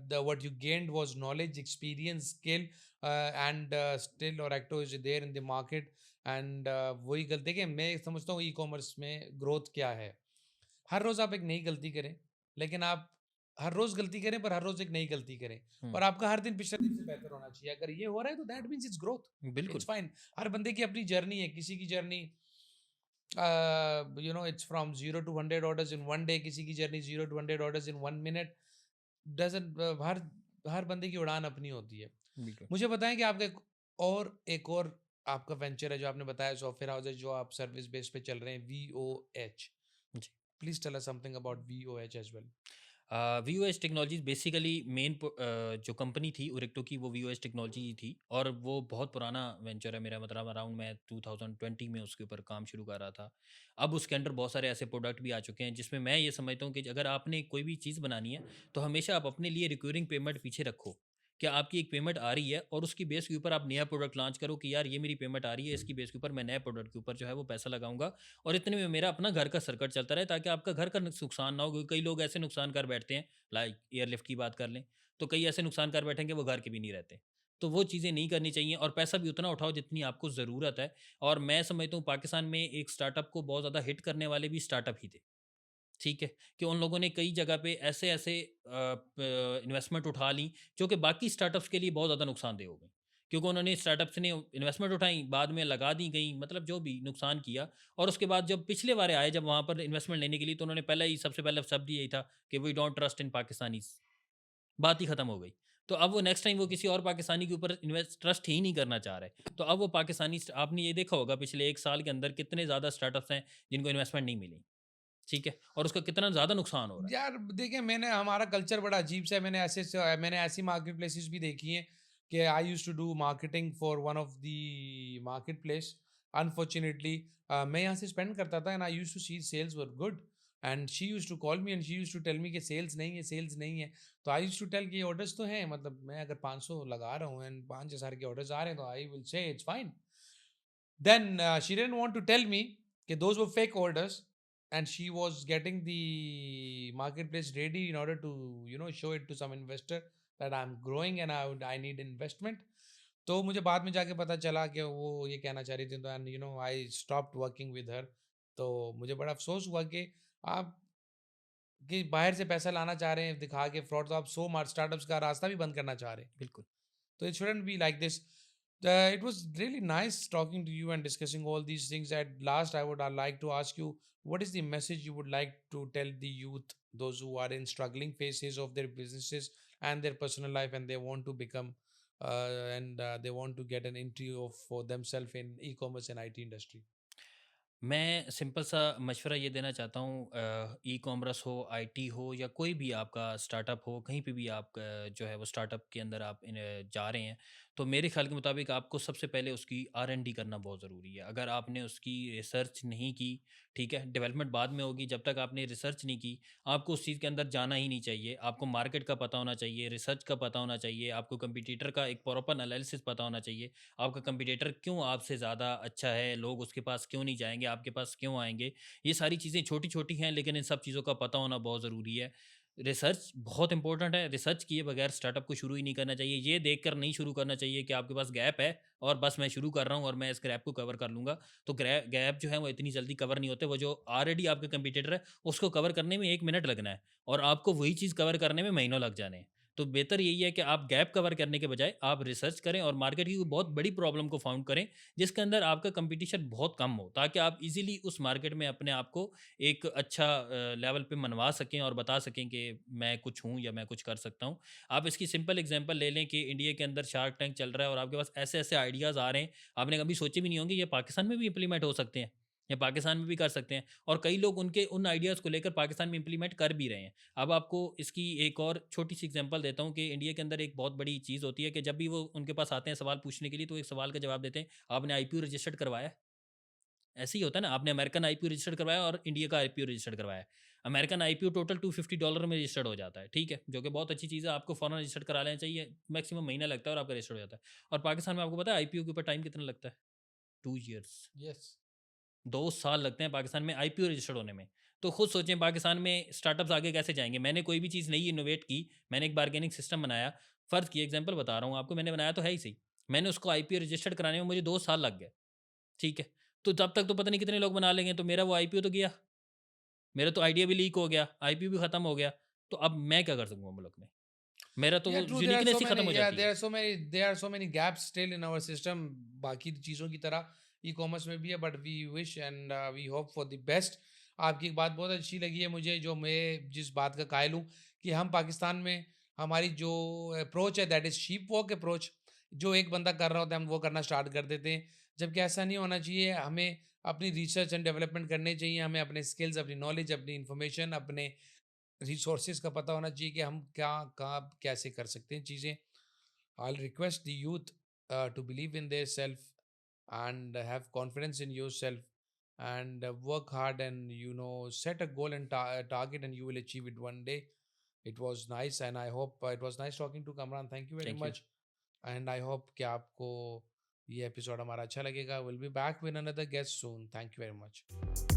the what you gained was knowledge, experience, skill, and still Orecto is there in the market. And वही गलती, देखिए मैं समझता हूँ ई कॉमर्स में ग्रोथ क्या है। हर रोज आप एक नई गलती करें, लेकिन आप हर रोज गलती करें, पर हर रोज एक नई गलती करें, हुँ, और आपका हर दिन पिछले दिन से बेहतर होना चाहिए। अगर ये हो रहा है तो that means it's growth, it's बिल्कुल, फाइन। हर बंदे की अपनी जर्नी है, किसी की journey it's from 0 to 100 orders in one day, किसी की journey 0 to 100 orders in 1 minute। Doesn't हर हर बंदे की उड़ान अपनी होती है। बिल्कुल। मुझे बताएं कि आपका एक और आपका वेंचर है जो आपने बताया, सॉफ्टवेयर हाउस है, जो आप सर्विस बेस पे चल रहे हैं, VOH। जी। Please tell us something about VOH as well. VOS technologies basically जो कंपनी थी ओरेक्टो की, वो वीओएस टेक्नोलॉजी ही थी, और वो बहुत पुराना वेंचर है मेरा, मतलब अराउंड मैं 2020 में उसके ऊपर काम शुरू कर रहा था। अब उसके अंडर बहुत सारे ऐसे प्रोडक्ट भी आ चुके हैं जिसमें मैं ये समझता हूँ कि अगर आपने कोई भी चीज़ बनानी है तो हमेशा आप अपने लिए रिकरिंग पेमेंट पीछे रखो। क्या आपकी एक पेमेंट आ रही है और उसकी बेस के ऊपर आप नया प्रोडक्ट लॉन्च करो कि यार ये मेरी पेमेंट आ रही है, इसकी बेस के ऊपर मैं नए प्रोडक्ट के ऊपर जो है वो पैसा लगाऊंगा, और इतने में मेरा अपना घर का सर्किट चलता रहे, ताकि आपका घर का नुकसान ना हो, क्योंकि कई लोग ऐसे नुकसान कर बैठते हैं, लाइक एयरलिफ्ट की बात कर लें, तो कई ऐसे नुकसान कर बैठेंगे वो घर के भी नहीं रहते। तो वो चीज़ें नहीं करनी चाहिए, और पैसा भी उतना उठाओ जितनी आपको ज़रूरत है। और मैं समझता हूँ पाकिस्तान में एक स्टार्टअप को बहुत ज़्यादा हिट करने वाले भी स्टार्टअप ही थे, ठीक है? कि उन लोगों ने कई जगह पे ऐसे-ऐसे इन्वेस्टमेंट उठा ली, जो कि बाकी स्टार्टअप्स के लिए बहुत ज़्यादा नुकसानदेह हो गई। क्योंकि उन्होंने स्टार्टअप्स ने इन्वेस्टमेंट उठाई, बाद में लगा दी गई, मतलब जो भी नुकसान किया, और उसके बाद जब पिछले वाले आए जब वहाँ पर इन्वेस्टमेंट लेने के लिए, तो उन्होंने पहले ही सबसे पहले शब्द यही था कि we don't trust in Pakistanis. बात ही खत्म हो गई। तो अब वो नेक्स्ट टाइम वो किसी और पाकिस्तानी के ऊपर ट्रस्ट ही नहीं करना चाह रहे। तो अब वो पाकिस्तानी आपने ये देखा होगा पिछले 1 साल के अंदर कितने ज़्यादा स्टार्टअप्स हैं जिनको इन्वेस्टमेंट नहीं मिली। ठीक है? और उसका कितना ज़्यादा नुकसान हो रहा है। यार देखिए, हमारा कल्चर बड़ा अजीब सा है। मैंने ऐसी मार्केट प्लेसेस भी देखी हैं कि I used to do marketing for one of the market place. Unfortunately मैं यहाँ से स्पेंड करता था, and I used to see sales were good, and she used to call me and she used to tell me कि sales नहीं है, sales नहीं है। तो आई यूज्ड टू टेल कि ऑर्डर्स तो हैं, मतलब मैं अगर 500 लगा रहा हूँ एंड 5,000 के ऑर्डर्स आ रहे हैं, तो I will say it's fine. Then she didn't want to tell me that those were fake orders, and she was getting the marketplace ready in order to show it to some investor that I'm growing and I need investment. तो मुझे बाद में जाके पता चला कि वो ये कहना चाह रही थी, तो and I stopped working with her. तो मुझे बड़ा अफसोस हुआ कि आप बाहर से पैसा लाना चाह रहे हैं दिखा के फ्रॉड, तो आप स्टार्टअप्स का रास्ता भी बंद करना चाह रहे हैं। बिल्कुल। So it shouldn't be like this. It was really nice talking to you and discussing all these things. At last, I would like to ask you, what is the message you would like to tell the youth, those who are in struggling phases of their businesses and their personal life, and they want to become and they want to get an entry for themselves in e-commerce and IT industry? मैं simple सा मशवरा ये देना चाहता हूँ, e-commerce हो, IT हो, या कोई भी आपका स्टार्टअप हो, कहीं पे भी आप जो है वो स्टार्टअप के अंदर आप जा रहे हैं, तो मेरे ख्याल के मुताबिक आपको सबसे पहले उसकी R&D करना बहुत ज़रूरी है। अगर आपने उसकी रिसर्च नहीं की, ठीक है, डेवलपमेंट बाद में होगी, जब तक आपने रिसर्च नहीं की, आपको उस चीज़ के अंदर जाना ही नहीं चाहिए। आपको मार्केट का पता होना चाहिए, रिसर्च का पता होना चाहिए, आपको कंपटीटर का एक प्रॉपर एनालिसिस पता होना चाहिए। आपका कंपटीटर क्यों आपसे ज़्यादा अच्छा है, लोग उसके पास क्यों नहीं जाएँगे, आपके पास क्यों आएँगे? ये सारी चीज़ें छोटी-छोटी हैं, लेकिन इन सब चीज़ों का पता होना बहुत ज़रूरी है। रिसर्च बहुत इंपॉर्टेंट है, रिसर्च किए बगैर स्टार्टअप को शुरू ही नहीं करना चाहिए। ये देखकर नहीं शुरू करना चाहिए कि आपके पास गैप है और बस मैं शुरू कर रहा हूँ और मैं इस गैप को कवर कर लूँगा। तो गैप जो है वो इतनी जल्दी कवर नहीं होते, वो जो ऑलरेडी आपके कंपटीटर है, उसको कवर करने में 1 मिनट लगना है और आपको वही चीज़ कवर करने में महीनों लग जाने हैं। तो बेहतर यही है कि आप गैप कवर करने के बजाय आप रिसर्च करें और मार्केट की कोई बहुत बड़ी प्रॉब्लम को फाउंड करें, जिसके अंदर आपका कंपटीशन बहुत कम हो, ताकि आप ईज़िली उस मार्केट में अपने आप को एक अच्छा लेवल पे मनवा सकें और बता सकें कि मैं कुछ हूँ या मैं कुछ कर सकता हूँ। आप इसकी सिंपल एग्जांपल ले लें कि इंडिया के अंदर शार्क टैंक चल रहा है और आपके पास ऐसे-ऐसे आइडियाज़ आ रहे हैं, आपने कभी सोचे भी नहीं होंगे ये पाकिस्तान में भी इम्प्लीमेंट हो सकते हैं, या पाकिस्तान में भी कर सकते हैं और कई लोग उनके उन आइडियाज़ को लेकर पाकिस्तान में इम्प्लीमेंट कर भी रहे हैं। अब आपको इसकी एक और छोटी-सी एग्जांपल देता हूँ कि इंडिया के अंदर एक बहुत बड़ी चीज़ होती है कि जब भी वो उनके पास आते हैं सवाल पूछने के लिए, तो एक सवाल का जवाब देते हैं, आपने आईपीओ रजिस्टर्ड करवाया है? ऐसे ही होता है ना, आपने अमेरिकन आईपीओ रजिस्टर्ड करवाया और इंडिया का आईपीओ रजिस्टर्ड करवाया। अमेरिकन आईपीओ टोटल $250 में रजिस्टर्ड हो जाता है, ठीक है? जो कि बहुत अच्छी चीज़ है, आपको फ़ौरन रजिस्टर्ड करा लेना चाहिए, मैक्सिमम महीना लगता है और आपका रजिस्टर्ड हो जाता है। और पाकिस्तान में आपको पता है आईपीओ के ऊपर टाइम कितना लगता है? 2 ईयर्स, Yes. 2 साल लगते हैं पाकिस्तान में आईपीओ रजिस्टर्ड होने में। तो खुद सोचें पाकिस्तान में स्टार्टअप्स आगे कैसे जाएँगे? मैंने कोई भी चीज़ नई इनोवेट की, मैंने एक बार्गेनिंग सिस्टम बनाया, फ़र्ज़ की एग्ज़ाम्पल बता रहा हूँ आपको, मैंने बनाया तो है ही सही। मैंने उसको आईपीओ रजिस्टर्ड कराने में मुझे 2 साल लग गए, ठीक है? तो तब तक तो पता नहीं कितने लोग बना लेंगे, तो मेरा वो आईपीओ तो गया। मेरा तो आइडिया भी लीक हो गया, आईपीओ भी खत्म हो गया, तो अब मैं क्या कर सकूँगा मुल्क में? मेरा तो Yeah, वो true. There are so uniqueness he many. खत्म हो Yeah, जाती है। there are so many gaps still in our system. बाकी चीज़ों की तरह ई-कॉमर्स में भी है, but we wish and we hope for the best. आपकी एक बात बहुत अच्छी लगी है मुझे, जो मैं जिस बात का कायल हूँ कि हम पाकिस्तान में हमारी जो अप्रोच है that is sheep walk approach. जो एक बंदा कर रहा होता है हम वो करना स्टार्ट कर देते हैं, जबकि ऐसा नहीं होना चाहिए. हमें अपनी रिसर्च एंड डेवलपमेंट करनी चाहिए, हमें अपने स्किल्स, अपनी नॉलेज, अपनी इंफॉर्मेशन, अपने रिसोर्सेज का पता होना चाहिए कि हम क्या कहाँ कैसे कर सकते हैं चीज़ें. I request the youth to believe in their self and have confidence in yourself and work hard and set a goal and target and you will achieve it one day. It was nice and I hope it was nice talking to Kamran. Thank you very thank you. much and I hope कि आपको ये episode हमारा अच्छा लगेगा. We'll be back with another guest soon. Thank you very much.